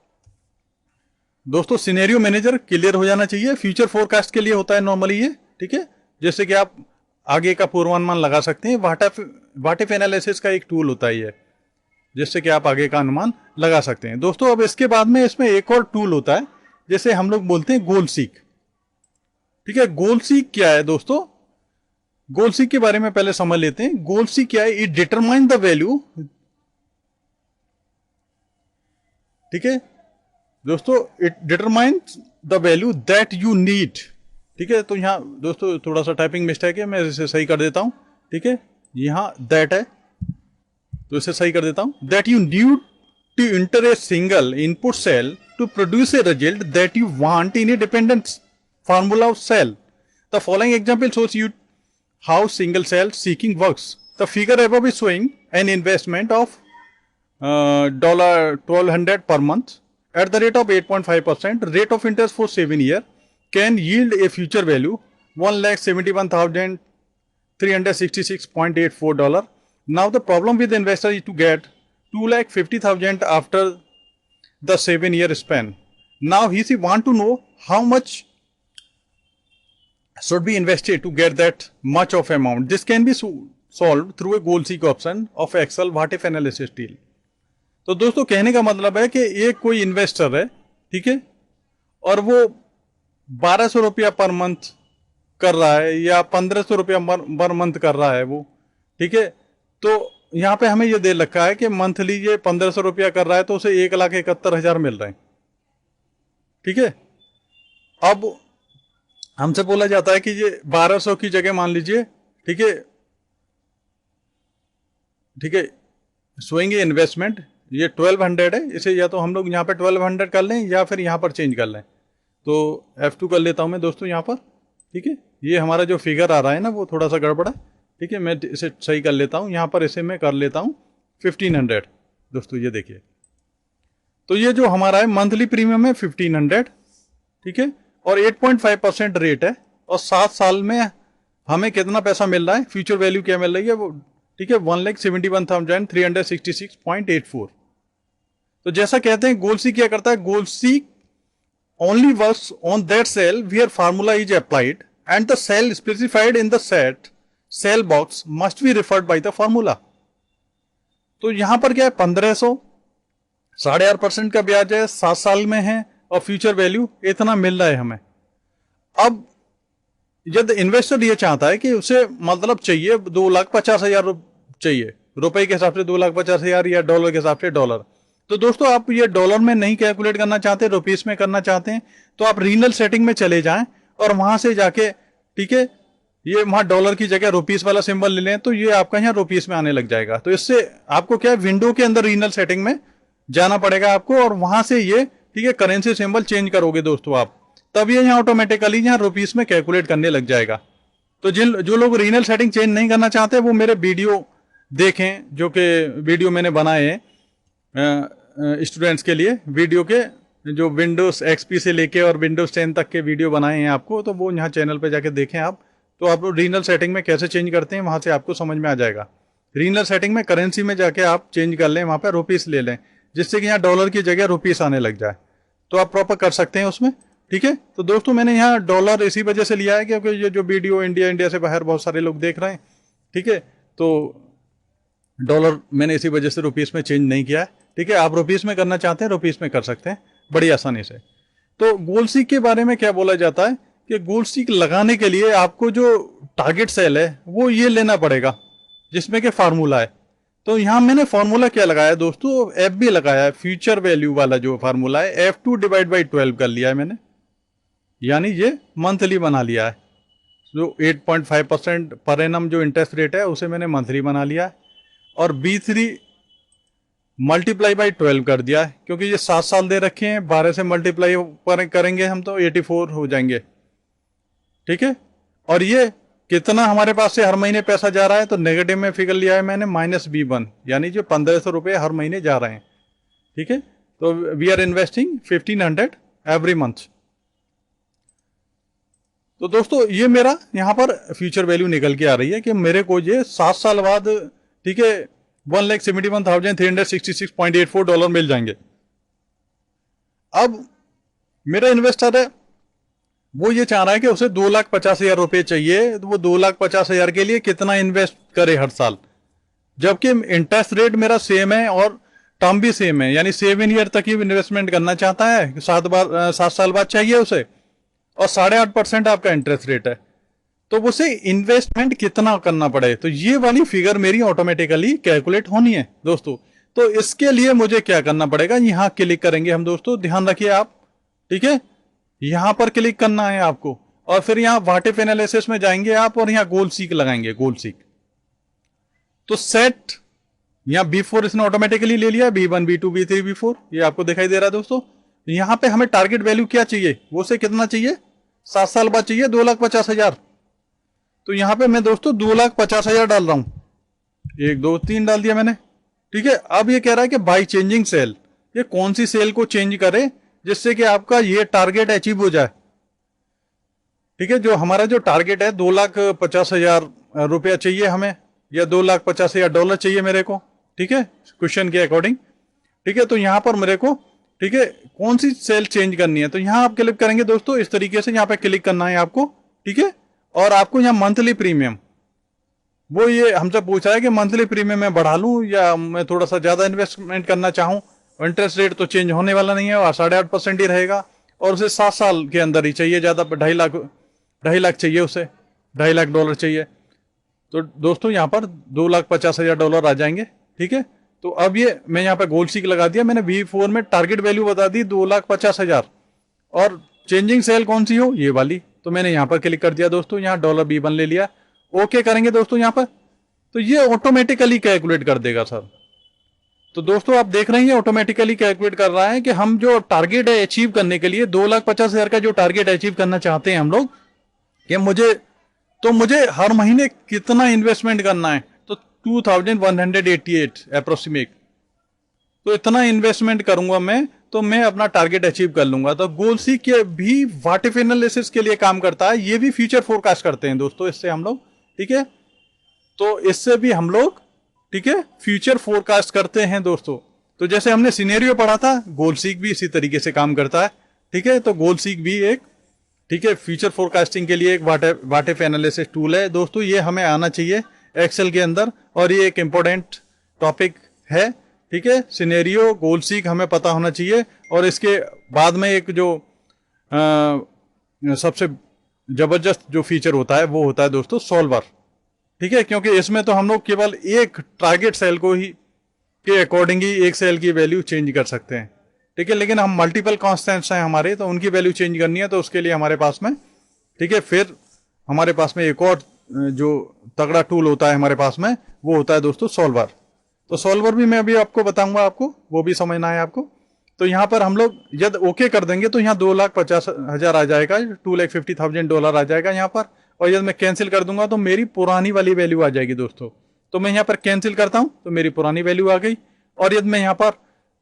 दोस्तों सिनेरियो मैनेजर क्लियर हो जाना चाहिए, फ्यूचर फोरकास्ट के लिए होता है नॉर्मली ये, ठीक है। जैसे कि आप आगे का पूर्वानुमान लगा सकते हैं, व्हाट इफ एनालिसिस का एक टूल होता है ये, जिससे कि आप आगे का अनुमान लगा सकते हैं। दोस्तों अब इसके बाद में इसमें एक और टूल होता है, जैसे हम लोग बोलते हैं गोल सीक, ठीक है। गोल सीक क्या है दोस्तों, गोल सीक के बारे में पहले समझ लेते हैं। गोल सीक क्या है, इट डिटरमाइन द वैल्यू, ठीक है दोस्तों, it determines the value that you need, ठीक है। तो यहां दोस्तों थोड़ा सा टाइपिंग मिस्टेक है, मैं इसे सही कर देता हूं, ठीक है। यहां दैट है तो इसे सही कर देता हूं, that you need to enter a single input cell to produce a result that you want in a dependent formula of cell. The following example shows you how single cell seeking works. The figure above is showing an investment of $1,200 per month at the rate of 8.5%. Rate of interest for 7 years can yield a future value $1,71,366.84. Now the problem with the investor is to get $2,50,000 after the 7-year span. Now he want to know how much should be invested to get that much of amount. This can be solved through a goal seek option of Excel what if analysis tool. तो दोस्तों कहने का मतलब है कि एक कोई investor है, ठीक है, और वो 1,200 रुपया पर मंथ कर रहा है या 1,500 रुपया पर मंथ कर रहा है वो, ठीक है। तो यहाँ पे हमें ये दे रखा है कि मंथली ये 1,500 रुपया कर रहा है तो उसे 1,71,000 मिल रहे हैं, ठीक है। अब हमसे बोला जाता है कि ये 1,200 की जगह मान लीजिए, ठीक है, ठीक है, सोएंगे इन्वेस्टमेंट ये 1,200 है, इसे या तो हम लोग यहाँ पे 1,200 कर लें या फिर यहाँ पर चेंज कर लें। तो F2 कर लेता हूँ मैं दोस्तों यहाँ पर, ठीक है। ये हमारा जो फिगर आ रहा है ना वो थोड़ा सा गड़बड़ है, ठीक है, मैं इसे सही कर लेता हूँ। यहाँ पर इसे मैं कर लेता हूँ 1,500 दोस्तों, ये देखिए। तो ये जो हमारा है मंथली प्रीमियम है 1,500, ठीक है, और 8.5% रेट है, और 7 साल में हमें कितना पैसा मिल रहा है, फ्यूचर वैल्यू क्या मिल रही है वो, ठीक है, 1,71,366.84। तो जैसा कहते हैं गोल सीक क्या करता है, goal seek only works on that cell where formula is applied and the cell specified in the set cell box must be referred by the formula. तो यहां पर क्या है, 1,500 8.5% का ब्याज है, 7 साल में है, और फ्यूचर वैल्यू इतना मिल रहा है हमें। अब यदि इन्वेस्टर ये चाहता है कि उसे मतलब चाहिए 2,50,000 चाहिए, रुपए के हिसाब से 2,50,000 या डॉलर के हिसाब से डॉलर। तो दोस्तों आप ये डॉलर में नहीं कैलकुलेट करना चाहते, रुपीस में करना चाहते हैं, तो आप रीजनल सेटिंग में चले जाएं और वहां से जाके, ठीक है, ये वहां डॉलर की जगह रुपीस वाला सिंबल ले लें, तो ये आपका यहाँ रुपीस में आने लग जाएगा। तो इससे आपको क्या है, विंडो के अंदर रीजनल सेटिंग में जाना पड़ेगा आपको, और वहां से ये ठीक है करेंसी सिंबल चेंज करोगे दोस्तों आप, तब ये यहाँ ऑटोमेटिकली यहाँ रुपीस में कैलकुलेट करने लग जाएगा। तो जो लोग रीजनल सेटिंग चेंज नहीं करना चाहते वो मेरे वीडियो देखें, जो कि वीडियो मैंने बनाए हैं स्टूडेंट्स के लिए, वीडियो के जो विंडोज एक्सपी से लेके और विंडोज 10 तक के वीडियो बनाए हैं आपको, तो वो यहाँ चैनल पे जाके देखें आप, तो आप रीजनल सेटिंग में कैसे चेंज करते हैं वहां से आपको समझ में आ जाएगा। रीजनल सेटिंग में करेंसी में जाके आप चेंज कर लें, वहां पर रुपीस ले लें, जिससे कि यहाँ डॉलर की जगह रुपीस आने लग जाए, तो आप प्रॉपर कर सकते हैं उसमें। ठीक है, तो दोस्तों मैंने यहाँ डॉलर इसी वजह से लिया है क्योंकि ये जो वीडियो इंडिया से बाहर बहुत सारे लोग देख रहे हैं, ठीक है, तो डॉलर मैंने इसी वजह से रुपीस में चेंज नहीं किया है। ठीक है, आप रुपीस में करना चाहते हैं रुपीस में कर सकते हैं बड़ी आसानी से। तो गोल्ड सीक के बारे में क्या बोला जाता है कि गोल्ड सीक लगाने के लिए आपको जो टारगेट सेल है वो ये लेना पड़ेगा, जिसमें कि फार्मूला है। तो यहां मैंने फार्मूला क्या लगाया है दोस्तों, एफ बी लगाया है, फ्यूचर वैल्यू वाला जो फार्मूला है, F2 डिवाइड बाई 12 कर लिया है मैंने, यानी ये मंथली बना लिया है। जो 8.5% पर एनम जो इंटरेस्ट रेट है उसे मैंने मंथली बना लिया है, और B3 मल्टीप्लाई बाई 12 कर दिया है, क्योंकि ये 7 साल दे रखे हैं, 12 से मल्टीप्लाई करेंगे हम तो 84 हो जाएंगे। ठीक है, और ये कितना हमारे पास से हर महीने पैसा जा रहा है, तो नेगेटिव में फिगर लिया है मैंने -B1, यानी जो 1500 रुपये हर महीने जा रहे हैं। ठीक है, तो we are investing 1500 every month. तो दोस्तों ये मेरा यहाँ पर फ्यूचर वैल्यू निकल के आ रही है कि मेरे को ये 7 साल बाद, ठीक है, 1,71,366.84 डॉलर मिल जाएंगे। अब मेरा इन्वेस्टर है वो ये चाह रहा है कि उसे 2,50,000 रुपये चाहिए, तो वो 2,50,000 के लिए कितना इन्वेस्ट करे हर साल, जबकि इंटरेस्ट रेट मेरा सेम है और टर्म भी सेम है, यानी 7 ईयर तक ही इन्वेस्टमेंट करना चाहता है, 7 साल बाद चाहिए उसे, और 8.5% आपका इंटरेस्ट रेट है, तो उसे इन्वेस्टमेंट कितना करना पड़े, तो ये वाली फिगर मेरी ऑटोमेटिकली कैलकुलेट होनी है दोस्तों। तो इसके लिए मुझे क्या करना पड़ेगा, यहां क्लिक करेंगे हम दोस्तों, ध्यान रखिए आप, ठीक है, यहां पर क्लिक करना है आपको, और फिर यहां व्हाट इफ एनालिसिस में जाएंगे आप, और यहां गोल सीक लगाएंगे, गोल सीक। तो सेट यहां B4 इसने ऑटोमेटिकली ले लिया, B1 B2 B3 B4 ये आपको दिखाई दे रहा है दोस्तों। यहां पे हमें टारगेट वैल्यू क्या चाहिए, वो से कितना चाहिए, 7 साल बाद चाहिए 2,50,000। तो यहां पे मैं दोस्तों 2,50,000 डाल रहा हूं, 1 2 3 डाल दिया मैंने। ठीक है, अब ये कह रहा है कि बाई चेंजिंग सेल, ये कौन सी सेल को चेंज करे जिससे कि आपका ये टारगेट अचीव हो जाए। ठीक है, जो हमारा जो टारगेट है 2,50,000 रुपया चाहिए हमें, या 2,50,000 डॉलर चाहिए मेरे को। ठीक है, क्वेश्चन के अकॉर्डिंग। ठीक है, तो यहां पर मेरे को, ठीक है, कौन सी सेल चेंज करनी है, तो यहां आप क्लिक करेंगे दोस्तों, इस तरीके से यहां पे क्लिक करना है आपको। ठीक है, और आपको यहां मंथली प्रीमियम, वो ये हमसे पूछ रहा है कि मंथली प्रीमियम मैं बढ़ा लूं या मैं थोड़ा सा ज्यादा इन्वेस्टमेंट करना चाहूं। इंटरेस्ट रेट तो चेंज होने वाला नहीं है, और 8.5% ही रहेगा, और उसे 7 साल के अंदर ही चाहिए, ज्यादा 2.5 लाख चाहिए उसे, 2.5 लाख डॉलर चाहिए। तो दोस्तों यहाँ पर 2,50,000 डॉलर आ जाएंगे। ठीक है, तो अब ये मैं यहाँ पे गोल सीक लगा दिया मैंने, B4 में टारगेट वैल्यू बता दी 2,50,000, और चेंजिंग सेल कौन सी हो, ये वाली। तो मैंने यहाँ पर क्लिक कर दिया दोस्तों, यहाँ $B1 ले लिया, ओके करेंगे दोस्तों यहाँ पर, तो ये ऑटोमेटिकली कैलकुलेट कर देगा सर। तो दोस्तों आप देख रहे हैं ऑटोमेटिकली कैलकुलेट कर रहा है कि हम जो टारगेट है अचीव करने के लिए 2,50,000 का जो टारगेट अचीव करना चाहते हैं हम लोग, कि मुझे हर महीने कितना इन्वेस्टमेंट करना है, तो 2,188 अप्रोक्सीमेट, तो इतना इन्वेस्टमेंट करूंगा मैं, तो मैं अपना टारगेट अचीव कर लूंगा। तो गोल सीक के भी व्हाट इफ एनालिसिस के लिए काम करता है, ये भी फ्यूचर फोरकास्ट करते हैं दोस्तों इससे हम लोग। ठीक है, तो इससे भी हम लोग, ठीक है, फ्यूचर फोरकास्ट करते हैं दोस्तों। तो जैसे हमने सिनेरियो पढ़ा था, गोल सीक भी इसी तरीके से काम करता है। ठीक है, तो गोल सीक भी एक, ठीक है, फ्यूचर फोरकास्टिंग के लिए एक व्हाट इफ एनालिसिस टूल है दोस्तों। ये हमें आना चाहिए एक्सेल के अंदर, और ये एक इंपॉर्टेंट टॉपिक है। ठीक है, सिनेरियो, गोल सीक हमें पता होना चाहिए, और इसके बाद में एक जो सबसे जबरदस्त जो फीचर होता है वो होता है दोस्तों सॉल्वर। ठीक है, क्योंकि इसमें तो हम लोग केवल एक टारगेट सेल को ही के अकॉर्डिंग ही एक सेल की वैल्यू चेंज कर सकते हैं। ठीक है, लेकिन हम मल्टीपल कॉन्स्टेंट्स हैं हमारे, तो उनकी वैल्यू चेंज करनी है, तो उसके लिए हमारे पास में, ठीक है, फिर हमारे पास में एक और जो तगड़ा टूल होता है हमारे पास में, वो होता है दोस्तों सॉल्वर। तो सॉल्वर भी मैं अभी आपको बताऊंगा, आपको वो भी समझना है आपको। तो यहाँ पर हम लोग यदि ओके कर देंगे तो यहाँ 2,50,000 आ जाएगा, $2,50,000 आ जाएगा यहाँ पर। और यदि मैं कैंसिल कर दूंगा तो मेरी पुरानी वाली वैल्यू आ जाएगी दोस्तों। तो मैं यहाँ पर कैंसिल करता हूँ तो मेरी पुरानी वैल्यू आ गई। और यदि मैं यहाँ पर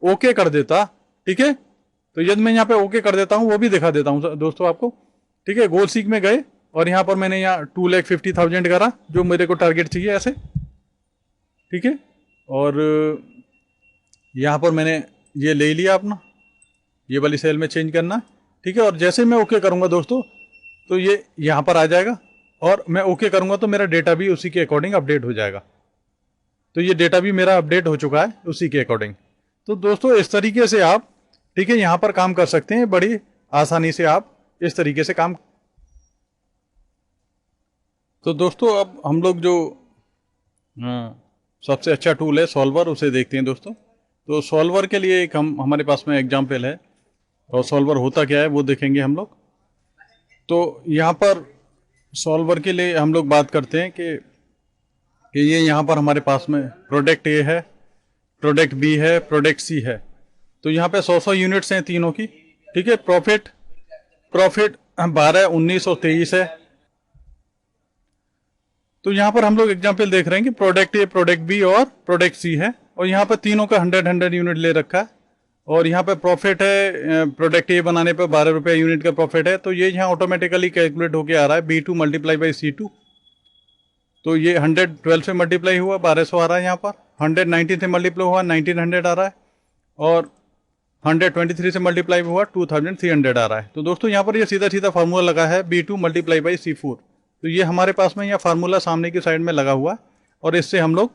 ओके कर देता, ठीक है, तो यदि मैं यहाँ पे ओके कर देता हूँ, वो भी दिखा देता हूँ दोस्तों आपको, ठीक है। गोल सीक में गए और यहाँ पर मैंने यहाँ 2,50,000 करा जो मेरे को टारगेट चाहिए ऐसे, ठीक है। और यहाँ पर मैंने ये ले लिया अपना, ये वाली सेल में चेंज करना, ठीक है। और जैसे मैं ओके करूँगा दोस्तों तो ये यहाँ पर आ जाएगा और मैं ओके करूँगा तो मेरा डेटा भी उसी के अकॉर्डिंग अपडेट हो जाएगा। तो ये डेटा भी मेरा अपडेट हो चुका है उसी के अकॉर्डिंग। तो दोस्तों इस तरीके से आप, ठीक है, यहाँ पर काम कर सकते हैं, बड़ी आसानी से आप इस तरीके से काम। तो दोस्तों अब हम लोग जो सबसे अच्छा टूल है सॉल्वर, उसे देखते हैं दोस्तों। तो सॉल्वर के लिए एक हमारे पास में एग्जाम्पल है, और सॉल्वर होता क्या है वो देखेंगे हम लोग। तो यहाँ पर सॉल्वर के लिए हम लोग बात करते हैं कि ये यहाँ पर हमारे पास में प्रोडक्ट ए है, प्रोडक्ट बी है, प्रोडक्ट सी है। तो यहाँ पे 100 यूनिट्स हैं तीनों की, ठीक है। प्रॉफिट 12, 19 और 23 है। तो यहाँ पर हम लोग एग्जाम्पल देख रहे हैं कि प्रोडक्ट ए, प्रोडक्ट बी और प्रोडक्ट सी है, और यहाँ पर तीनों का 100 यूनिट ले रखा है। और यहाँ पे प्रॉफिट है, प्रोडक्ट ए बनाने पे 12 रुपये यूनिट का प्रॉफिट है। तो ये यहाँ ऑटोमेटिकली कैलकुलेट होके आ रहा है, B2 मल्टीप्लाई बाई C2। तो ये 112 से मल्टीप्लाई हुआ 1200 आ रहा है यहाँ पर, 119 से मल्टीप्लाई हुआ 1900 आ रहा है, और 123 से मल्टीप्लाई हुआ 2300 आ रहा है। तो दोस्तों यहाँ पर ये सीधा सीधा फार्मूला लगा है B2 मल्टीप्लाई बाई C4। तो ये हमारे पास में यह फार्मूला सामने की साइड में लगा हुआ है, और इससे हम लोग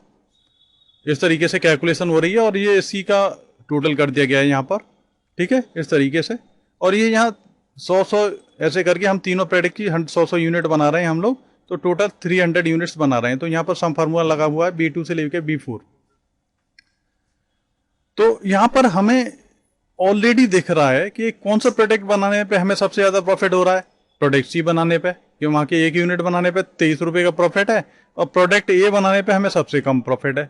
इस तरीके से कैलकुलेशन हो रही है, और ये इसी का टोटल कर दिया गया है यहाँ पर, ठीक है, इस तरीके से। और ये यहाँ 100 ऐसे करके हम तीनों प्रोडक्ट की 100 यूनिट बना रहे हैं हम लोग, तो टोटल 300 यूनिट्स बना रहे हैं। तो यहाँ पर सम फार्मूला लगा हुआ है B2 से लेकर B4। तो यहाँ पर हमें ऑलरेडी दिख रहा है कि कौन सा प्रोडक्ट बनाने पे हमें सबसे ज्यादा प्रॉफिट हो रहा है, प्रोडक्ट सी बनाने पे, कि वहां के 1 यूनिट बनाने पे 23 रुपए का प्रॉफिट है, और प्रोडक्ट ए बनाने पे हमें सबसे कम प्रॉफिट है।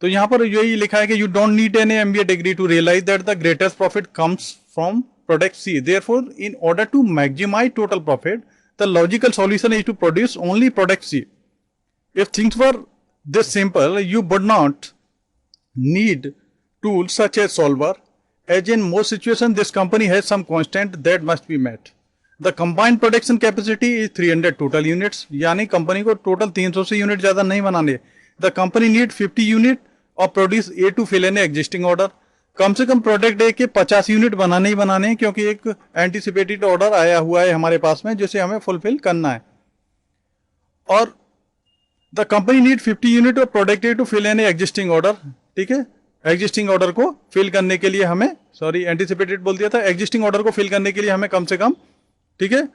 तो यहाँ पर यही लिखा है कि you don't need any MBA degree to realise that the greatest profit comes from product C, therefore in order to maximise total profit the logical solution is to produce only product C. If things were this simple you would not need tools such as solver, as in most situations this company has some constant that must be met. The combined production capacity is 300 total units, यानी company को total 300 से unit ज्यादा नहीं बनाने। The company need 50 unit और produce A to fill an existing order. कम से कम प्रोडक्ट ए के 50 यूनिट बनाने ही बनाने हैं, क्योंकि एक एंटीसिपेटेड ऑर्डर आया हुआ है हमारे पास में जिसे हमें फुलफिल करना है। और the company need 50 unit of product A to fill an existing order, ठीक है। एग्जिस्टिंग ऑर्डर को फिल करने के लिए हमें, सॉरी एंटीसिपेटेड बोल दिया था, एग्जिस्टिंग ऑर्डर को फिल करने के लिए हमें कम से कम, ठीक है,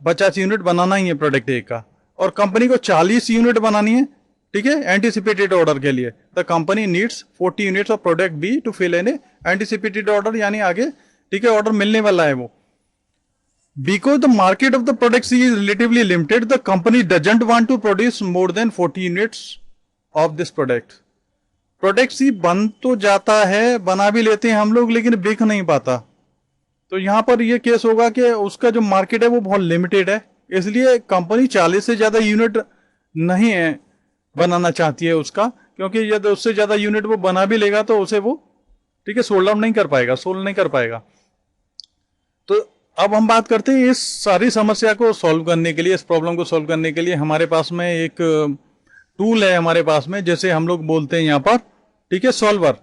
50 यूनिट बनाना ही है प्रोडक्ट ए का। और कंपनी को 40 यूनिट बनानी है, ठीक है, एंटीसिपेटेड ऑर्डर के लिए। The company needs 40 units of product B to fill an anticipated order, यानी आगे, ठीक है, ऑर्डर मिलने वाला है वो। Because the market of the product C is relatively limited, the company doesn't want to produce more than 40 units of this product. Product C बन तो जाता है, बना भी लेते हैं हम लोग, लेकिन बिक नहीं पाता। तो यहाँ पर ये केस होगा कि उसका जो मार्केट है वो बहुत लिमिटेड है, इसलिए कंपनी 40 से ज्यादा यूनिट नहीं है बनाना चाहती है उसका, क्योंकि यदि उससे ज्यादा यूनिट वो बना भी लेगा तो उसे वो, ठीक है, सोल्ड आउट नहीं कर पाएगा, सोल्ड नहीं कर पाएगा। तो अब हम बात करते हैं इस सारी समस्या को सॉल्व करने के लिए, इस प्रॉब्लम को सॉल्व करने के लिए हमारे पास में एक टूल है हमारे पास में, जैसे हम लोग बोलते हैं यहाँ पर, ठीक है, सॉल्वर।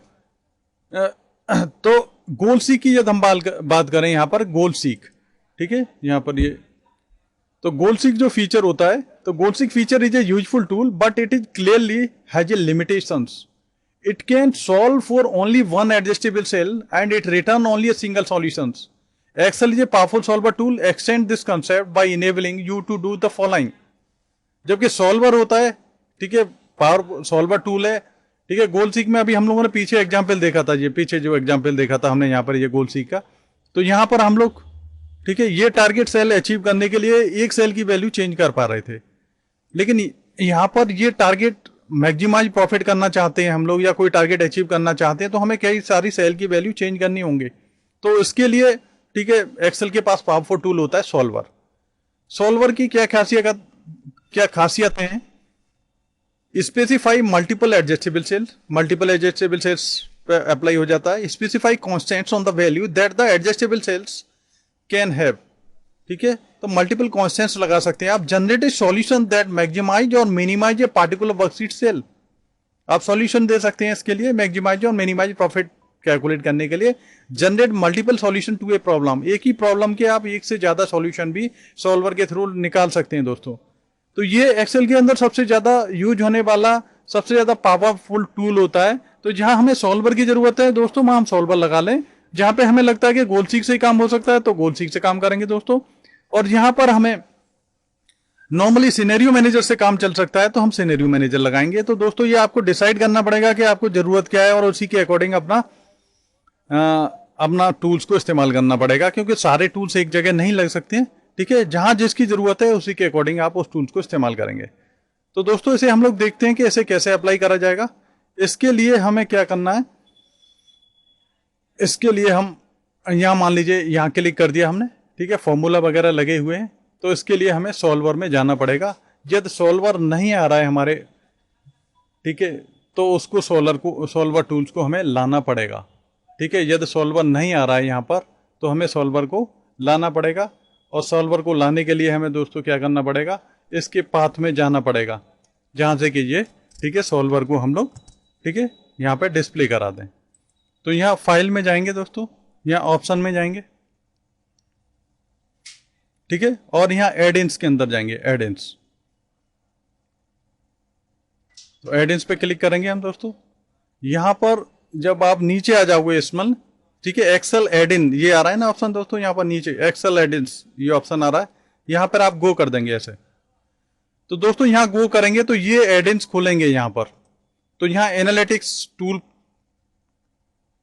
तो गोल सीक की यदि हम बात करें यहाँ पर, गोल सीक, ठीक है, यहाँ पर ये, तो गोल सीक जो फीचर होता है, तो goal seek feature is a useful tool but it is clearly has a limitations. It can solve for only one adjustable cell and it return only a single solutions. Excel is a powerful solver tool. Extend this concept by enabling you to do the following. जबकि solver होता है, ठीक है, power solver tool है, ठीक है। Goal seek में अभी हम लोगों ने पीछे एग्जांपल देखा था, ये पीछे जो एग्जांपल देखा था हमने यहाँ पर, ये गोल सीक का। तो यहाँ पर हम लोग, ठीक है, ये टारगेट सेल अचीव करने के लिए एक सेल की वैल्यू चेंज कर पा रहे थे, लेकिन यहाँ पर ये टारगेट मैक्सिमाइज प्रॉफिट करना चाहते हैं हम लोग या कोई टारगेट अचीव करना चाहते हैं तो हमें कई सारी सेल की वैल्यू चेंज करनी होंगी। तो इसके लिए ठीक है एक्सेल के पास पावरफुल टूल होता है सॉल्वर। सॉल्वर की क्या खासियतें हैं? स्पेसिफाई मल्टीपल एडजस्टेबल सेल्स पे अप्लाई हो जाता है। Specify constants on the value that the adjustable cells can have, ठीक है, तो मल्टीपल कॉन्स्टेंट्स लगा सकते हैं आप। Generate a solution that maximize और minimize a particular worksheet cell, आप सॉल्यूशन दे सकते हैं इसके लिए मैक्सिमाइज और मिनिमाइज प्रॉफिट कैलकुलेट करने के लिए। Generate multiple solution to a problem, एक ही प्रॉब्लम के आप एक से ज्यादा सॉल्यूशन भी सॉल्वर के थ्रू निकाल सकते हैं दोस्तों। तो ये एक्सेल के अंदर सबसे ज्यादा यूज होने वाला सबसे ज्यादा पावरफुल टूल होता है। तो जहां हमें सॉल्वर की जरूरत है दोस्तों वहां हम सॉल्वर लगा लें, जहां पे हमें लगता है कि गोल सीक से ही काम हो सकता है तो गोल सीक से काम करेंगे दोस्तों, और यहां पर हमें नॉर्मली सिनेरियो मैनेजर से काम चल सकता है तो हम सिनेरियो मैनेजर लगाएंगे। तो दोस्तों ये आपको डिसाइड करना पड़ेगा कि आपको जरूरत क्या है और उसी के अकॉर्डिंग अपना टूल्स को इस्तेमाल करना पड़ेगा, क्योंकि सारे टूल्स एक जगह नहीं लग सकते हैं, ठीक है। जहां जिसकी जरूरत है उसी के अकॉर्डिंग आप उस टूल्स को इस्तेमाल करेंगे। तो दोस्तों इसे हम लोग देखते हैं कि इसे कैसे अप्लाई करा जाएगा। इसके लिए हमें क्या करना है, इसके लिए हम यहां मान लीजिए यहां क्लिक कर दिया हमने, ठीक है, फॉर्मूला वगैरह लगे हुए हैं। तो इसके लिए हमें सॉल्वर में जाना पड़ेगा। यदि सॉल्वर नहीं आ रहा है हमारे, ठीक है, तो उसको सॉल्वर टूल्स को हमें लाना पड़ेगा, ठीक है। यदि सॉल्वर नहीं आ रहा है यहाँ पर तो हमें सॉल्वर को लाना पड़ेगा, और सॉल्वर को लाने के लिए हमें दोस्तों क्या करना पड़ेगा, इसके पाथ में जाना पड़ेगा जहाँ से कि ये, ठीक है, सॉल्वर को हम लोग, ठीक है, यहाँ पे डिस्प्ले करा दें। तो यहाँ फाइल में जाएंगे दोस्तों, यहाँ ऑप्शन में जाएंगे, ठीक है, और यहाँ एड इन्स के अंदर जाएंगे, एड इन्स। तो एड इन्स पे क्लिक करेंगे हम दोस्तों। यहाँ पर जब आप नीचे आ जाओगे इसमें, ठीक है, एक्सेल एड इन ये आ रहा है ना ऑप्शन दोस्तों, यहाँ पर नीचे एक्सेल एड इन्स ये ऑप्शन आ रहा है, यहाँ पर आप गो कर देंगे ऐसे। तो दोस्तों यहाँ गो करेंगे तो ये एड इन्स खुलेंगे यहाँ पर। तो यहाँ एनालिटिक्स टूल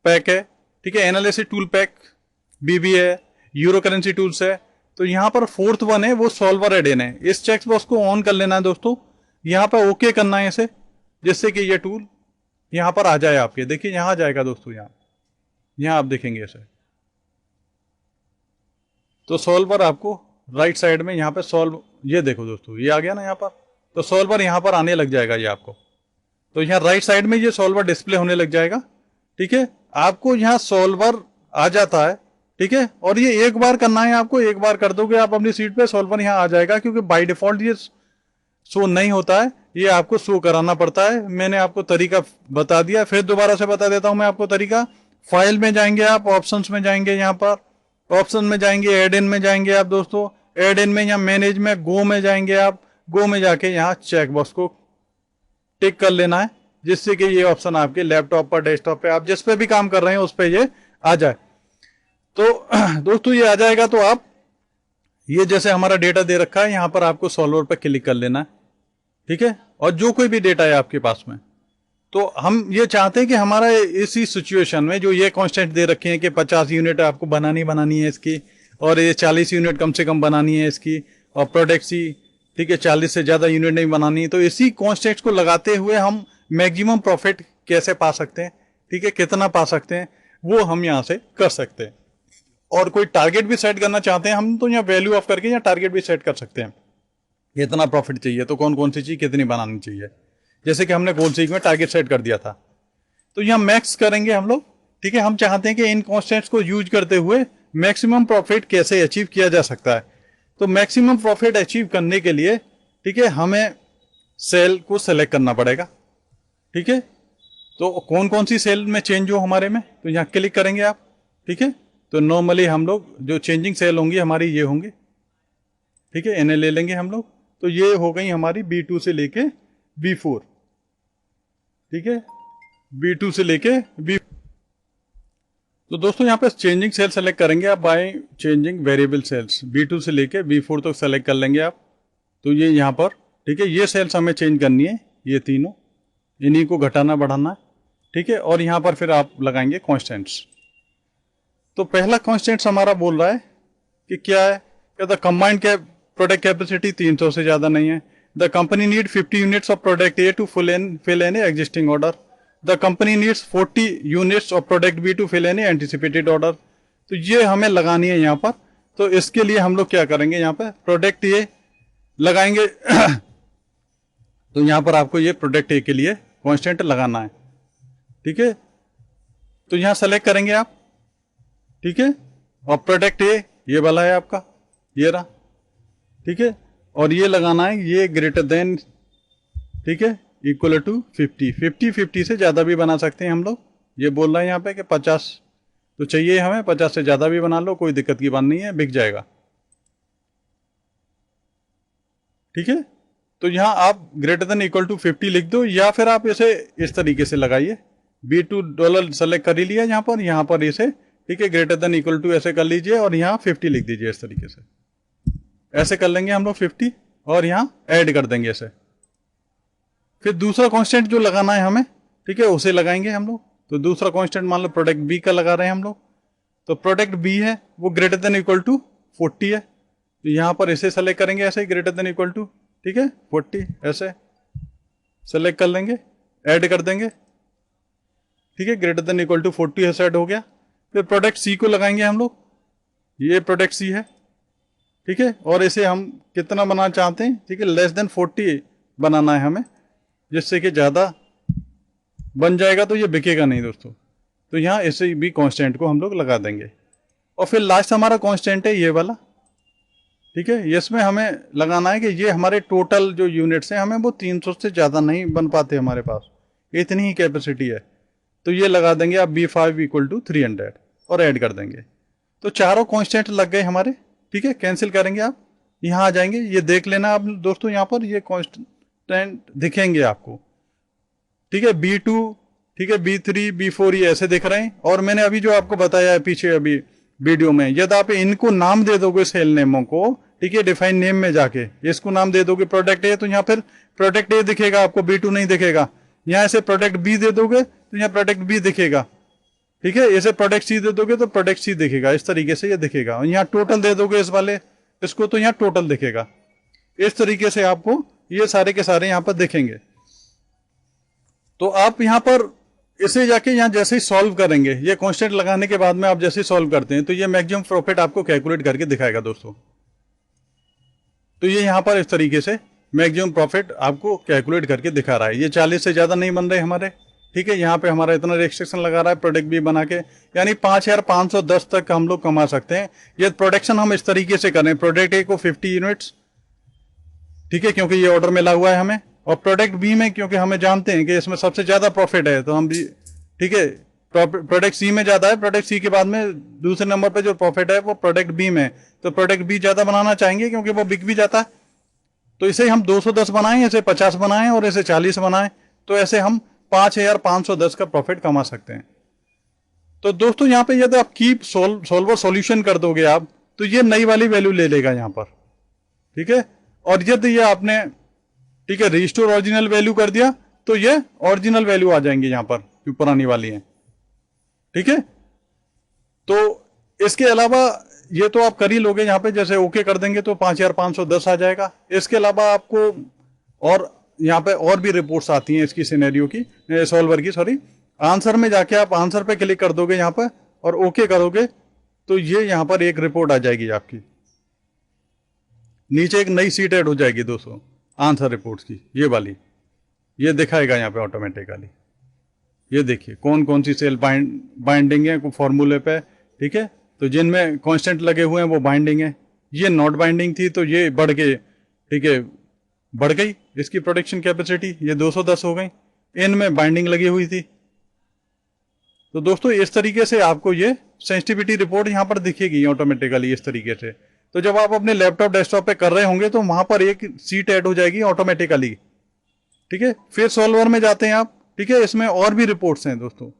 पैक है, ठीक है, एनालिसिस टूल पैक बीबी है, यूरो करेंसी टूल्स है। तो यहाँ पर फोर्थ वन है वो सॉल्वर एड इन है। इस चेक बॉक्स को ऑन कर लेना है दोस्तों, यहाँ पर ओके करना है इसे, जिससे कि ये टूल यहाँ पर आ जाए आपके। देखिए यहाँ आ जाएगा दोस्तों, यहाँ आप देखेंगे इसे। तो सॉल्वर आपको राइट साइड में यहाँ पे सॉल्व, ये देखो दोस्तों ये आ गया ना यहाँ पर। तो सॉल्वर यहाँ पर आने लग जाएगा ये आपको। तो यहाँ राइट साइड में ये सॉल्वर डिस्प्ले होने लग जाएगा, ठीक है। आपको यहाँ सॉल्वर आ जाता है, ठीक है, और ये एक बार करना है आपको, एक बार कर दोगे आप अपनी सीट पे, सॉल्वर यहाँ आ जाएगा। क्योंकि बाय डिफॉल्ट ये शो नहीं होता है, ये आपको शो कराना पड़ता है। मैंने आपको तरीका बता दिया, फिर दोबारा से बता देता हूं मैं आपको तरीका। फाइल में जाएंगे आप, ऑप्शंस में जाएंगे, यहाँ पर ऑप्शन में जाएंगे, एड इन में जाएंगे आप दोस्तों। एड इन में यहाँ मैनेज में गो में जाएंगे आप, गो में जाके यहाँ चेक बॉक्स को टिक कर लेना है, जिससे कि ये ऑप्शन आपके लैपटॉप पर, डेस्कटॉप पे, आप जिस पे भी काम कर रहे हैं उस पे ये आ जाए। तो दोस्तों ये आ जाएगा तो आप ये जैसे हमारा डेटा दे रखा है यहाँ पर आपको सॉल्वर पर क्लिक कर लेना है, ठीक है। और जो कोई भी डेटा है आपके पास में, तो हम ये चाहते हैं कि हमारा इसी सिचुएशन में जो ये कांस्टेंट दे रखे हैं कि 50 यूनिट आपको बनानी है इसकी, और ये 40 यूनिट कम से कम बनानी है इसकी, और प्रोडक्ट सी, ठीक है, 40 से ज्यादा यूनिट नहीं बनानी। तो इसी कांस्टेंट को लगाते हुए हम मैक्सिमम प्रॉफिट कैसे पा सकते हैं, ठीक है, कितना पा सकते हैं, वो हम यहाँ से कर सकते हैं। और कोई टारगेट भी सेट करना चाहते हैं हम तो यहाँ वैल्यू ऑफ करके यहाँ टारगेट भी सेट कर सकते हैं। कितना प्रॉफिट चाहिए तो कौन कौन सी चीज कितनी बनानी चाहिए, जैसे कि हमने गोल सीक में टारगेट सेट कर दिया था। तो यहाँ मैक्स करेंगे हम लोग, ठीक है। हम चाहते हैं कि इन कॉन्स्टेंट्स को यूज करते हुए मैक्सिमम प्रॉफिट कैसे अचीव किया जा सकता है। तो मैक्सिमम प्रॉफिट अचीव करने के लिए, ठीक है, हमें सेल को सेलेक्ट करना पड़ेगा, ठीक है। तो कौन कौन सी सेल में चेंज हो हमारे में, तो यहाँ क्लिक करेंगे आप, ठीक है। तो नॉर्मली हम लोग जो चेंजिंग सेल होंगी हमारी ये होंगी, ठीक है, इन्हें ले लेंगे हम लोग। तो ये हो गई हमारी B2 से लेके B4, ठीक है, B2 से लेके B। तो दोस्तों यहाँ पे चेंजिंग सेल सेलेक्ट करेंगे आप by changing variable sales, B2 से लेके B4 तक सेलेक्ट कर लेंगे आप। तो ये यहाँ पर, ठीक है, ये सेल्स हमें चेंज करनी है, ये तीनों, इन्हीं को घटाना बढ़ाना है, ठीक है। और यहाँ पर फिर आप लगाएंगे कॉन्स्टेंट्स। तो पहला कॉन्स्टेंट्स हमारा बोल रहा है कि क्या है, कहता कंबाइंड प्रोडक्ट कैपेसिटी 300 से ज्यादा नहीं है। The company need 50 units of product A to fill any existing order, the company needs 40 units of product B to fill any anticipated order. तो ये हमें लगानी है यहाँ पर। तो इसके लिए हम लोग क्या करेंगे, यहाँ पर प्रोडक्ट ए लगाएंगे तो यहाँ पर आपको ये प्रोडक्ट ए के लिए कांस्टेंट लगाना है, ठीक है। तो यहाँ सेलेक्ट करेंगे आप, ठीक है, और प्रोडक्ट ए ये वाला है आपका, ये रहा, ठीक है, और ये लगाना है ये ग्रेटर देन, ठीक है, इक्वल टू 50 से ज़्यादा भी बना सकते हैं हम लोग। ये बोल रहे हैं यहाँ पे कि 50 तो चाहिए हमें, 50 से ज़्यादा भी बना लो, कोई दिक्कत की बात नहीं है, बिक जाएगा, ठीक है। तो यहाँ आप ग्रेटर देन इक्वल टू 50 लिख दो, या फिर आप इसे इस तरीके से लगाइए, $2 सेलेक्ट कर ही लिया यहाँ पर इसे, ठीक है, ग्रेटर देन इक्वल टू ऐसे कर लीजिए और यहाँ 50 लिख दीजिए इस तरीके से, ऐसे कर लेंगे हम लोग 50 और यहाँ ऐड कर देंगे इसे। फिर दूसरा कांस्टेंट जो लगाना है हमें, ठीक है, उसे लगाएंगे हम लोग। तो दूसरा कांस्टेंट मान लो प्रोडक्ट बी का लगा रहे हैं हम लोग, तो प्रोडक्ट बी है वो ग्रेटर देन इक्वल टू 40 है, तो यहाँ पर इसे सेलेक्ट करेंगे ऐसे, ग्रेटर देन इक्वल टू, ठीक है, 40 ऐसे सेलेक्ट कर लेंगे, ऐड कर देंगे, ठीक है, ग्रेटर देन इक्वल टू 40 ऐसे ऐड हो गया। फिर प्रोडक्ट सी को लगाएंगे हम लोग, ये प्रोडक्ट सी है, ठीक है, और इसे हम कितना बनाना चाहते हैं, ठीक है, लेस देन 40 बनाना है हमें, जिससे कि ज़्यादा बन जाएगा तो ये बिकेगा नहीं दोस्तों। तो यहाँ इसे भी कांस्टेंट को हम लोग लगा देंगे। और फिर लास्ट हमारा कांस्टेंट है ये वाला, ठीक है, इसमें हमें लगाना है कि ये हमारे टोटल जो यूनिट्स हैं हमें वो 300 से ज़्यादा नहीं बन पाते, हमारे पास इतनी ही कैपेसिटी है, तो ये लगा देंगे आप B5 इक्वल टू 300 और ऐड कर देंगे। तो चारों कांस्टेंट लग गए हमारे, ठीक है। कैंसिल करेंगे आप, यहाँ आ जाएंगे, ये देख लेना आप दोस्तों, यहाँ पर ये कांस्टेंट दिखेंगे आपको, ठीक है, B2, ठीक है, B3, B4 ये ऐसे दिख रहे हैं। और मैंने अभी जो आपको बताया है पीछे अभी वीडियो में, यदि आप इनको नाम दे दोगे सेल नेमों को, ठीक है, डिफाइन नेम में जाके इसको नाम दे दोगे प्रोडक्ट ए, तो यहाँ फिर प्रोडक्ट ए दिखेगा आपको, B2 नहीं दिखेगा। यहाँ से प्रोडक्ट बी दे दोगे तो यहाँ प्रोडक्ट बी दिखेगा, ठीक है, ऐसे प्रोडक्ट सी दे दोगे तो प्रोडक्ट सी दिखेगा, इस तरीके से ये दिखेगा। और यहाँ टोटल दे दोगे इस वाले इसको तो यहाँ टोटल दिखेगा। इस तरीके से आपको ये सारे के सारे यहाँ पर दिखेंगे। तो आप यहाँ पर इसे जाके यहाँ जैसे ही सॉल्व करेंगे, ये कांस्टेंट लगाने के बाद में आप जैसे ही सॉल्व करते हैं तो ये मैक्सिमम प्रॉफिट आपको कैलकुलेट करके दिखाएगा दोस्तों। तो ये यहाँ पर इस तरीके से मैक्सिमम प्रॉफिट आपको कैलकुलेट करके दिखा रहा है। ये 40 से ज़्यादा नहीं बन रहे हमारे, ठीक है। यहाँ पे हमारा इतना रिस्ट्रिक्शन लगा रहा है प्रोडक्ट भी बना के, यानी 5510 तक हम लोग कमा सकते हैं। ये प्रोडक्शन हम इस तरीके से करें, प्रोडक्ट ए को 50 यूनिट्स, ठीक है, क्योंकि ये ऑर्डर मिला हुआ है हमें, और प्रोडक्ट बी में क्योंकि हमें जानते हैं कि इसमें सबसे ज़्यादा प्रॉफिट है, तो हम भी, ठीक है, प्रोडक्ट सी में ज़्यादा है, प्रोडक्ट सी के बाद में दूसरे नंबर पर जो प्रॉफिट है वो प्रोडक्ट बी में, तो प्रोडक्ट बी ज़्यादा बनाना चाहेंगे क्योंकि वो बिक भी जाता है। तो इसे हम 210 बनाएं, इसे 50 बनाएं और इसे 40 बनाएं, तो ऐसे हम 5510 का प्रॉफिट कमा सकते हैं। तो दोस्तों यहाँ पे यदि आप कीप सोल्वर सॉल्यूशन कर दोगे आप, तो ये नई वाली वैल्यू ले लेगा यहाँ पर, ठीक है। और यदि ये आपने, ठीक है, रिस्टोर ओरिजिनल वैल्यू कर दिया तो ये ओरिजिनल वैल्यू आ जाएंगी यहाँ पर जो पुरानी वाली है, ठीक है। तो इसके अलावा ये तो आप कर ही लोगे, यहाँ पे जैसे ओके कर देंगे तो 5510 आ जाएगा। इसके अलावा आपको और यहाँ पे और भी रिपोर्ट्स आती हैं इसकी सिनेरियो की, सॉल्वर की, सॉरी, आंसर में जाके आप आंसर पे क्लिक कर दोगे यहाँ पर और ओके करोगे तो ये यहाँ पर एक रिपोर्ट आ जाएगी आपकी, नीचे एक नई सीट ऐड हो जाएगी दोस्तों आंसर रिपोर्ट्स की, ये वाली, ये दिखाएगा यहाँ पे ऑटोमेटिकली। ये देखिए कौन कौन सी सेल बाइंडिंग है फॉर्मूले पे, ठीक है। तो जिनमें कांस्टेंट लगे हुए हैं वो बाइंडिंग है, ये नॉट बाइंडिंग थी तो ये बढ़ के, ठीक है, बढ़ गई इसकी प्रोडक्शन कैपेसिटी, ये 210 हो गई, इनमें बाइंडिंग लगी हुई थी। तो दोस्तों इस तरीके से आपको ये सेंसिटिविटी रिपोर्ट यहाँ पर दिखेगी ऑटोमेटिकली इस तरीके से। तो जब आप अपने लैपटॉप डेस्कटॉप पे कर रहे होंगे तो वहां पर एक सीट ऐड हो जाएगी ऑटोमेटिकली, ठीक है। फिर सॉल्वर में जाते हैं आप, ठीक है, इसमें और भी रिपोर्ट्स हैं दोस्तों,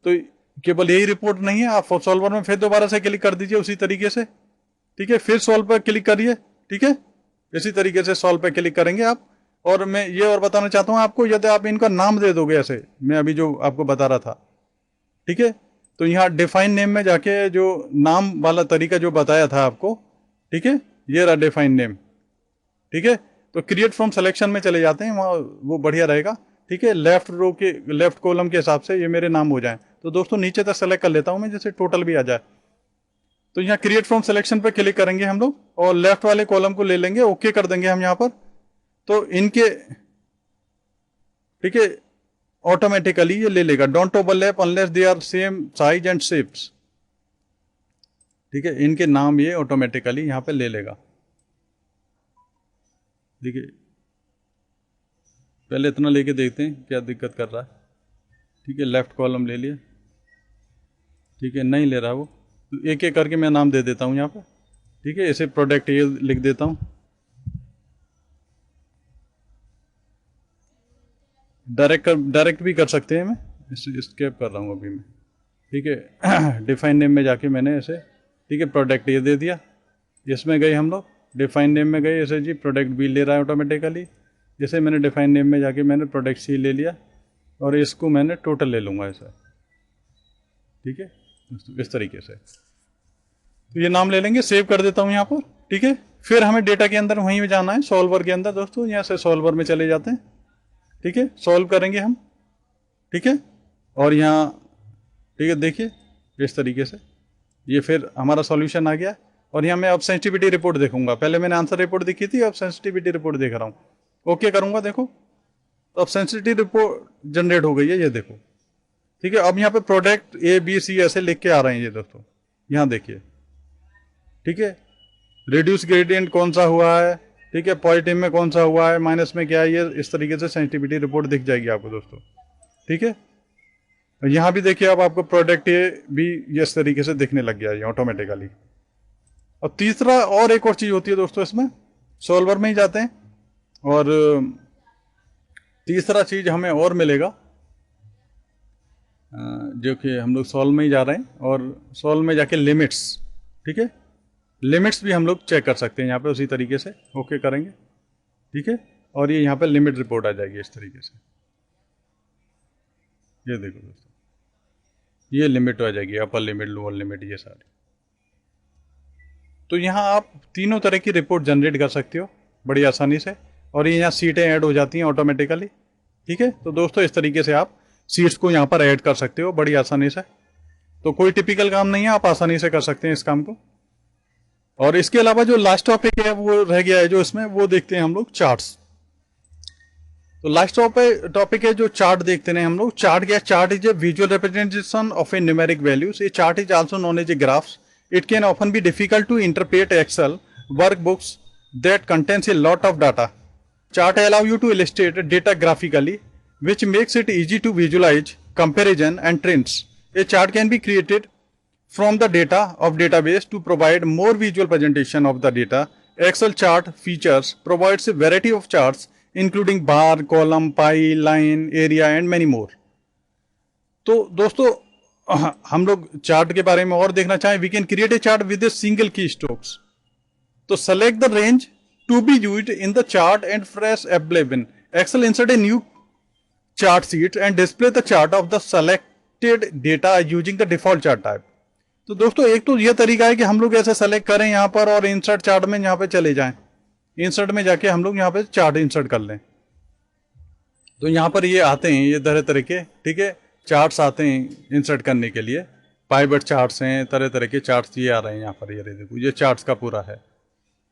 तो केवल यही रिपोर्ट नहीं है, आप सॉल्वर में फिर दोबारा से क्लिक कर दीजिए उसी तरीके से, ठीक है, फिर सॉल्व पर क्लिक करिए, ठीक है, इसी तरीके से सॉल्व पर क्लिक करेंगे आप। और मैं ये और बताना चाहता हूँ आपको, यदि आप इनका नाम दे दोगे ऐसे, मैं अभी जो आपको बता रहा था, ठीक है, तो यहाँ डिफाइन नेम में जाके जो नाम वाला तरीका जो बताया था आपको, ठीक है, ये रहा डिफाइन नेम, ठीक है, तो क्रिएट फ्रॉम सिलेक्शन में चले जाते हैं, वहाँ वो बढ़िया रहेगा। ठीक है, लेफ्ट रो के लेफ्ट कॉलम के हिसाब से ये मेरे नाम हो जाए। तो दोस्तों नीचे तक सेलेक्ट कर लेता हूँ मैं, जैसे टोटल भी आ जाए। तो यहाँ क्रिएट फ्रॉम सिलेक्शन पे क्लिक करेंगे हम लोग और लेफ्ट वाले कॉलम को ले लेंगे, ओके कर देंगे हम यहाँ पर। तो इनके ठीक है ऑटोमेटिकली ये ले लेगा, don't overlap unless they are same size and shapes. ठीक है, इनके नाम ये ऑटोमेटिकली यहाँ पे ले लेगा। देखिए पहले इतना लेके देखते हैं क्या दिक्कत कर रहा है। ठीक है, लेफ्ट कॉलम ले लिया। ठीक है, नहीं ले रहा वो, तो एक एक करके मैं नाम दे देता हूँ यहाँ पे। ठीक है, इसे प्रोडक्ट ये लिख देता हूँ। डायरेक्ट भी कर सकते हैं, मैं स्केप कर रहा हूँ अभी मैं। ठीक है, डिफाइन नेम में जाके मैंने ऐसे ठीक है प्रोडक्ट ये दे दिया। इसमें गए हम लोग, डिफाइन नेम में गए, ऐसे जी प्रोडक्ट बी ले रहा है ऑटोमेटिकली। जैसे मैंने डिफाइन नेम में जाके मैंने प्रोडक्ट सी ले लिया और इसको मैंने टोटल ले लूँगा ऐसा। ठीक है, इस तरीके से तो ये नाम ले लेंगे, सेव कर देता हूँ यहाँ पर। ठीक है, फिर हमें डेटा के अंदर वहीं में जाना है, सॉल्वर के अंदर। दोस्तों यहाँ से सॉल्वर में चले जाते हैं। ठीक है, सॉल्व करेंगे हम। ठीक है, और यहाँ ठीक है देखिए इस तरीके से ये फिर हमारा सॉल्यूशन आ गया। और यहाँ मैं अब सेंसिटिविटी रिपोर्ट देखूंगा। पहले मैंने आंसर रिपोर्ट देखी थी, अब सेंसिटिविटी रिपोर्ट देख रहा हूँ। ओके करूंगा, देखो तो अब सेंसिटिविटी रिपोर्ट जनरेट हो गई है, ये देखो। ठीक है, अब यहाँ पे प्रोडक्ट ए बी सी ऐसे लिख के आ रहे हैं ये दोस्तों, यहाँ देखिए। ठीक है, रिड्यूस ग्रेडियंट कौन सा हुआ है, ठीक है, पॉजिटिव में कौन सा हुआ है, माइनस में क्या है, ये इस तरीके से सेंसिटिविटी रिपोर्ट दिख जाएगी आपको दोस्तों। ठीक है, यहाँ भी देखिए अब आपको प्रोडक्ट ये भी इस तरीके से दिखने लग गया है ऑटोमेटिकली। और तीसरा और एक और चीज होती है दोस्तों, इसमें सॉल्वर में ही जाते हैं और तीसरा चीज हमें और मिलेगा, जो कि हम लोग सॉल्व में ही जा रहे हैं और सॉल्व में जाके लिमिट्स। ठीक है, लिमिट्स भी हम लोग चेक कर सकते हैं यहाँ पे उसी तरीके से। ओके करेंगे। ठीक है, और ये यहाँ पे लिमिट रिपोर्ट आ जाएगी इस तरीके से। ये देखो दोस्तों, ये लिमिट आ जाएगी, अपर लिमिट लोअर लिमिट ये सारी। तो यहाँ आप तीनों तरह की रिपोर्ट जनरेट कर सकते हो बड़ी आसानी से, और ये यहाँ सीटें ऐड हो जाती हैं ऑटोमेटिकली। ठीक है, तो दोस्तों इस तरीके से आप सीट्स को यहाँ पर ऐड कर सकते हो बड़ी आसानी से। तो कोई टिपिकल काम नहीं है, आप आसानी से कर सकते हैं इस काम को। और इसके अलावा जो लास्ट टॉपिक है वो रह गया है जो इसमें, वो देखते हैं हम लोग चार्ट्स। तो लास्ट टॉपिक है जो चार्ट देखते हैं हम लोग। चार्ट क्या है? Chart is a visual representation of a numeric values. A chart is also known as a graphs. It can often be difficult to interpret Excel workbooks that contains a lot of data. Chart allow you to illustrate data graphically, which makes it easy to visualize comparison and trends. A chart can be created from the data of database to provide more visual presentation of the data. Excel chart features provides a variety of charts including bar, column, pie, line, area and many more. तो दोस्तों हम लोग chart के बारे में और देखना चाहें, we can create a chart with a single keystrokes. तो select the range to be used in the chart and press F11. Excel insert a new chart sheet and display the chart of the selected data using the default chart type. तो दोस्तों एक तो यह तरीका है कि हम लोग ऐसे सेलेक्ट करें यहाँ पर और इंसर्ट चार्ट में यहाँ पे चले जाएं. इंसर्ट में जाके हम लोग यहाँ पे चार्ट इंसर्ट कर लें. तो यहाँ पर ये आते हैं ये तरह तरह के, ठीक है, चार्ट्स आते हैं इंसर्ट करने के लिए. पाइवट चार्ट्स हैं, तरह तरह के चार्ट्स ये आ रहे हैं यहाँ पर. ये देखो ये चार्ट्स का पूरा है.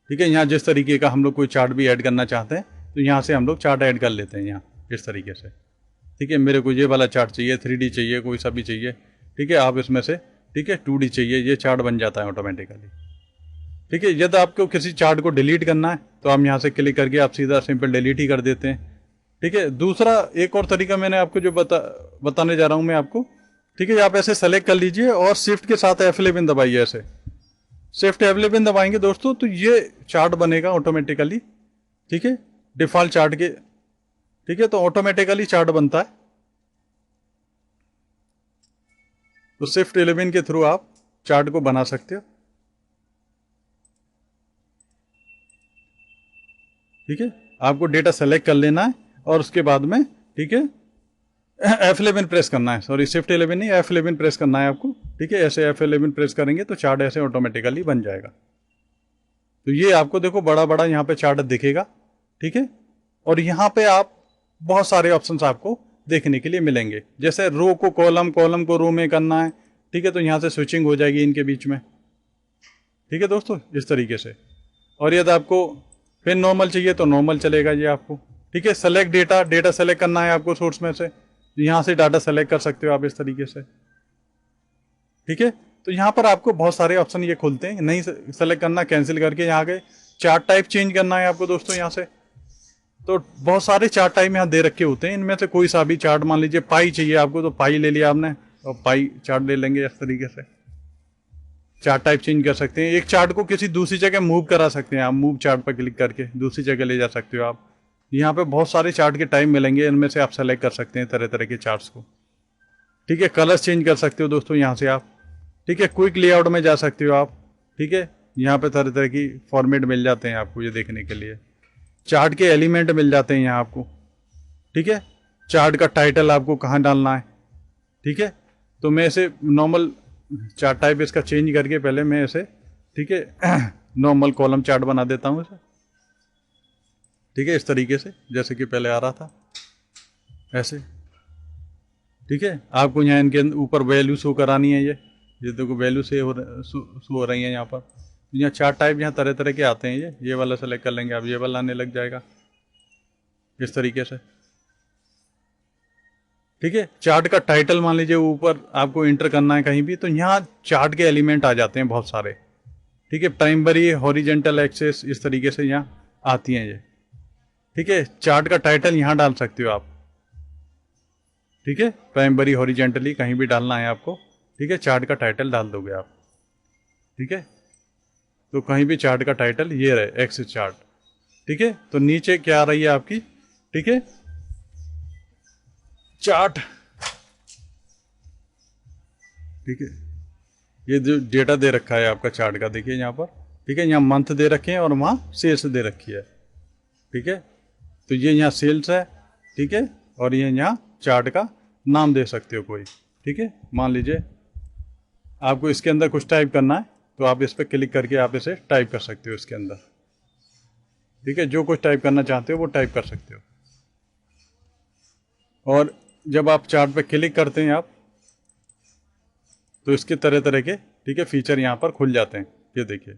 ठीक है, यहाँ जिस तरीके का हम लोग कोई चार्ट भी ऐड करना चाहते हैं तो यहाँ से हम लोग चार्ट ऐड कर लेते हैं यहाँ इस तरीके से. ठीक है, मेरे को ये वाला चार्ट चाहिए, 3D चाहिए, कोई सा भी चाहिए. ठीक है, आप इसमें से ठीक है 2D चाहिए, ये चार्ट बन जाता है ऑटोमेटिकली. ठीक है, यदि आपको किसी चार्ट को डिलीट करना है तो आप यहाँ से क्लिक करके आप सीधा सिंपल डिलीट ही कर देते हैं. ठीक है, दूसरा एक और तरीका मैंने आपको जो बताने जा रहा हूँ मैं आपको. ठीक है, आप ऐसे सेलेक्ट कर लीजिए और शिफ्ट के साथ F11 दबाइए. ऐसे शिफ्ट F11 दबाएंगे दोस्तों तो ये चार्ट बनेगा ऑटोमेटिकली. ठीक है, डिफॉल्ट चार्ट के. ठीक है, तो ऑटोमेटिकली चार्ट बनता है. तो शिफ्ट 11 के थ्रू आप चार्ट को बना सकते हो. ठीक है, आपको डेटा सेलेक्ट कर लेना है और उसके बाद में ठीक है F11 प्रेस करना है. सॉरी, शिफ्ट 11 नहीं, F11 प्रेस करना है आपको. ठीक है, ऐसे F11 प्रेस करेंगे तो चार्ट ऐसे ऑटोमेटिकली बन जाएगा. तो ये आपको देखो बड़ा बड़ा यहाँ पे चार्ट दिखेगा. ठीक है। और यहाँ पे आप बहुत सारे ऑप्शंस आपको देखने के लिए मिलेंगे, जैसे रो को कॉलम, कॉलम को रो में करना है, ठीक है, तो यहाँ से स्विचिंग हो जाएगी इनके बीच में, ठीक है दोस्तों, इस तरीके से। और यदि आपको फिर नॉर्मल चाहिए तो नॉर्मल चलेगा ये आपको, ठीक है। सेलेक्ट डेटा, डेटा सेलेक्ट करना है आपको सोर्स में से, यहाँ से डाटा सेलेक्ट कर सकते हो आप इस तरीके से, ठीक है। तो यहाँ पर आपको बहुत सारे ऑप्शन ये खुलते हैं, नहीं सेलेक्ट करना, कैंसिल करके यहाँ के चार्ट टाइप चेंज करना है आपको दोस्तों यहाँ से। तो बहुत सारे चार्ट टाइप यहाँ दे रखे होते हैं, इनमें से कोई सा भी चार्ट, मान लीजिए पाई चाहिए आपको तो पाई ले लिया आपने, और पाई चार्ट ले लेंगे इस तरीके से। चार्ट टाइप चेंज कर सकते हैं, एक चार्ट को किसी दूसरी जगह मूव करा सकते हैं आप, मूव चार्ट पर क्लिक करके दूसरी जगह ले जा सकते हो आप। यहाँ पे बहुत सारे चार्ट के टाइप मिलेंगे, इनमें से आप सेलेक्ट कर सकते हैं तरह तरह के चार्ट्स को, ठीक है। कलर्स चेंज कर सकते हो दोस्तों यहाँ से आप, ठीक है। क्विक लेआउट में जा सकते हो आप, ठीक है। यहाँ पे तरह तरह की फॉर्मेट मिल जाते हैं आपको ये देखने के लिए, चार्ट के एलिमेंट मिल जाते हैं यहाँ आपको, ठीक है। चार्ट का टाइटल आपको कहाँ डालना है, ठीक है। तो मैं इसे नॉर्मल चार्ट टाइप इसका चेंज करके पहले मैं इसे, ठीक है, नॉर्मल कॉलम चार्ट बना देता हूँ इसे, ठीक है, इस तरीके से जैसे कि पहले आ रहा था ऐसे, ठीक है। आपको यहाँ इनके ऊपर वैल्यू शो करानी है, ये देखो वैल्यू से शो हो रही है यहाँ पर। यहाँ चार्ट टाइप यहाँ तरह तरह के आते हैं, ये वाला सेलेक्ट कर लेंगे आप, ये वाला आने लग जाएगा इस तरीके से, ठीक है। चार्ट का टाइटल मान लीजिए ऊपर आपको इंटर करना है कहीं भी, तो यहाँ चार्ट के एलिमेंट आ जाते हैं बहुत सारे, ठीक है। प्राइमरी, हॉरिजेंटल एक्सेस, इस तरीके से यहाँ आती हैं ये, ठीक है। चार्ट का टाइटल यहाँ डाल सकते हो आप, ठीक है, प्राइमरी हॉरिजेंटली कहीं भी डालना है आपको, ठीक है। चार्ट का टाइटल डाल दोगे आप, ठीक है। तो कहीं भी चार्ट का टाइटल ये रहे, एक्सेस चार्ट, ठीक है। तो नीचे क्या आ रही है आपकी, ठीक है, चार्ट, ठीक है। ये जो डेटा दे रखा है आपका चार्ट का, देखिए यहाँ पर, ठीक है। यहाँ मंथ दे रखे हैं और वहाँ सेल्स दे रखी है, ठीक है। तो ये यहाँ सेल्स है, ठीक है, और ये यहाँ चार्ट का नाम दे सकते हो कोई, ठीक है। मान लीजिए आपको इसके अंदर कुछ टाइप करना है तो आप इस पर क्लिक करके आप इसे टाइप कर सकते हो इसके अंदर, ठीक है। जो कुछ टाइप करना चाहते हो वो टाइप कर सकते हो। और जब आप चार्ट पे क्लिक करते हैं आप, तो इसके तरह तरह के, ठीक है, फीचर यहाँ पर खुल जाते हैं। ये देखिए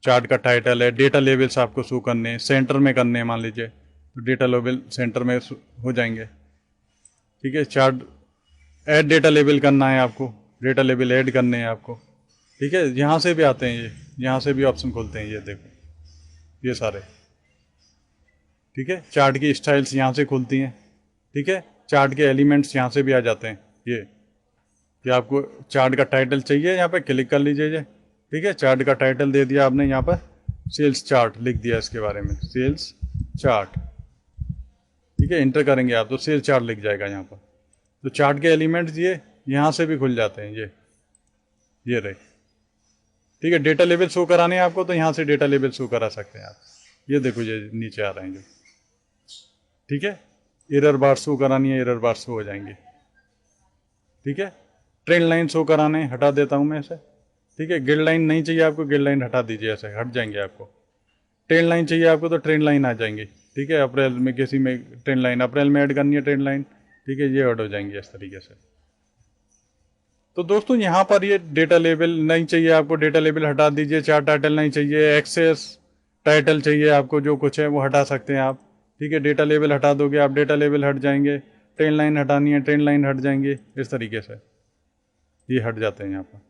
चार्ट का टाइटल है, डेटा लेवल्स आपको शो करने हैं, सेंटर में करने हैं मान लीजिए, तो डेटा लेवल सेंटर में हो जाएंगे, ठीक है। चार्ट ऐड डेटा लेवल करना है आपको, डेटा लेवल ऐड करने हैं आपको, ठीक है। यहाँ से भी आते हैं, ये यहाँ से भी ऑप्शन खुलते हैं, ये देखो ये सारे, ठीक है। चार्ट की स्टाइल्स यहाँ से खुलती हैं, ठीक है। चार्ट के एलिमेंट्स यहाँ से भी आ जाते हैं, ये कि आपको चार्ट का टाइटल चाहिए, यहाँ पे क्लिक कर लीजिए, ठीक है। चार्ट का टाइटल दे दिया आपने, यहाँ पर सेल्स चार्ट लिख दिया इसके बारे में, सेल्स चार्ट, ठीक है। इंटर करेंगे आप तो सेल्स चार्ट लिख जाएगा यहाँ पर। तो चार्ट के एलिमेंट्स ये यहाँ से भी खुल जाते हैं, ये रहे, ठीक है। डेटा लेवल शो कराने हैं आपको तो यहाँ से डेटा लेवल शो करा सकते हैं आप, ये देखो ये नीचे आ रहे हैं जो, ठीक है। एरर बार शो करानी है, एरर बार शो हो जाएंगे, ठीक है। ट्रेंड लाइन शो कराने, हटा देता हूँ मैं इसे, ठीक है। गिड लाइन नहीं चाहिए आपको, गिड लाइन हटा दीजिए, ऐसे हट जाएंगे आपको। ट्रेंड लाइन चाहिए आपको तो ट्रेंड लाइन आ जाएंगी, ठीक है। अप्रैल में किसी में ट्रेंड लाइन, अप्रैल में ऐड करनी है ट्रेंड लाइन, ठीक है, ये ऐड हो जाएंगे इस तरीके से। तो दोस्तों यहाँ पर ये डेटा लेवल नहीं चाहिए आपको, डेटा लेवल हटा दीजिए। चार्ट टाइटल नहीं चाहिए, एक्सेस टाइटल चाहिए आपको, जो कुछ है वो हटा सकते हैं आप, ठीक है। डेटा लेवल हटा दोगे आप, डेटा लेवल हट जाएंगे। ट्रेंड लाइन हटानी है, ट्रेंड लाइन हट जाएंगे, इस तरीके से ये हट जाते हैं यहाँ पर।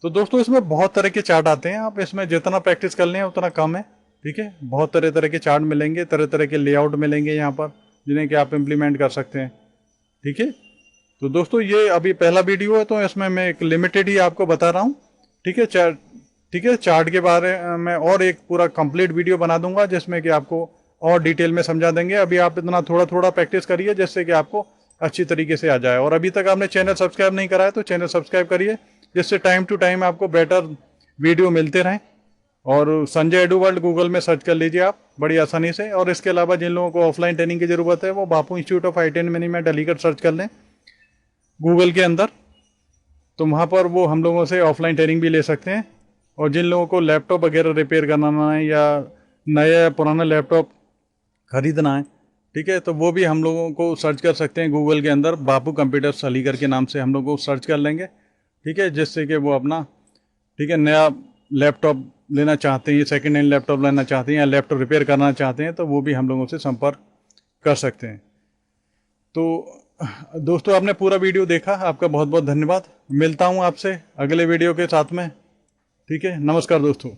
तो दोस्तों इसमें बहुत तरह के चार्ट आते हैं, आप इसमें जितना प्रैक्टिस कर लें उतना कम है, ठीक है। बहुत तरह तरह के चार्ट मिलेंगे, तरह तरह के लेआउट मिलेंगे यहाँ पर, जिन्हें कि आप इम्प्लीमेंट कर सकते हैं, ठीक है। तो दोस्तों ये अभी पहला वीडियो है तो इसमें मैं एक लिमिटेड ही आपको बता रहा हूँ, ठीक है। ठीक है, चार्ट के बारे में और एक पूरा कंप्लीट वीडियो बना दूंगा जिसमें कि आपको और डिटेल में समझा देंगे। अभी आप इतना थोड़ा थोड़ा प्रैक्टिस करिए जिससे कि आपको अच्छी तरीके से आ जाए। और अभी तक आपने चैनल सब्सक्राइब नहीं करा है तो चैनल सब्सक्राइब करिए, जिससे टाइम टू टाइम आपको बेटर वीडियो मिलते रहें। और संजय एडू वर्ल्ड गूगल में सर्च कर लीजिए आप बड़ी आसानी से। और इसके अलावा जिन लोगों को ऑफलाइन ट्रेनिंग की ज़रूरत है वो Bapu institute of IT and management Aligarh search कर लें गूगल के अंदर, तो वहाँ पर वो हम लोगों से ऑफलाइन ट्रेनिंग भी ले सकते हैं। और जिन लोगों को लैपटॉप वगैरह रिपेयर कराना है या नया पुराना लैपटॉप खरीदना है, ठीक है, तो वो भी हम लोगों को सर्च कर सकते हैं गूगल के अंदर, बापू कंप्यूटर्स अलीगढ़ के नाम से हम लोग को सर्च कर लेंगे, ठीक है, जिससे कि वो अपना, ठीक है, नया लैपटॉप लेना चाहते हैं, सेकेंड हैंड लैपटॉप लेना चाहते हैं या लैपटॉप रिपेयर करना चाहते हैं, तो वो भी हम लोगों से संपर्क कर सकते हैं। तो दोस्तों, आपने पूरा वीडियो देखा, आपका बहुत बहुत धन्यवाद। मिलता हूँ आपसे अगले वीडियो के साथ में, ठीक है। नमस्कार दोस्तों।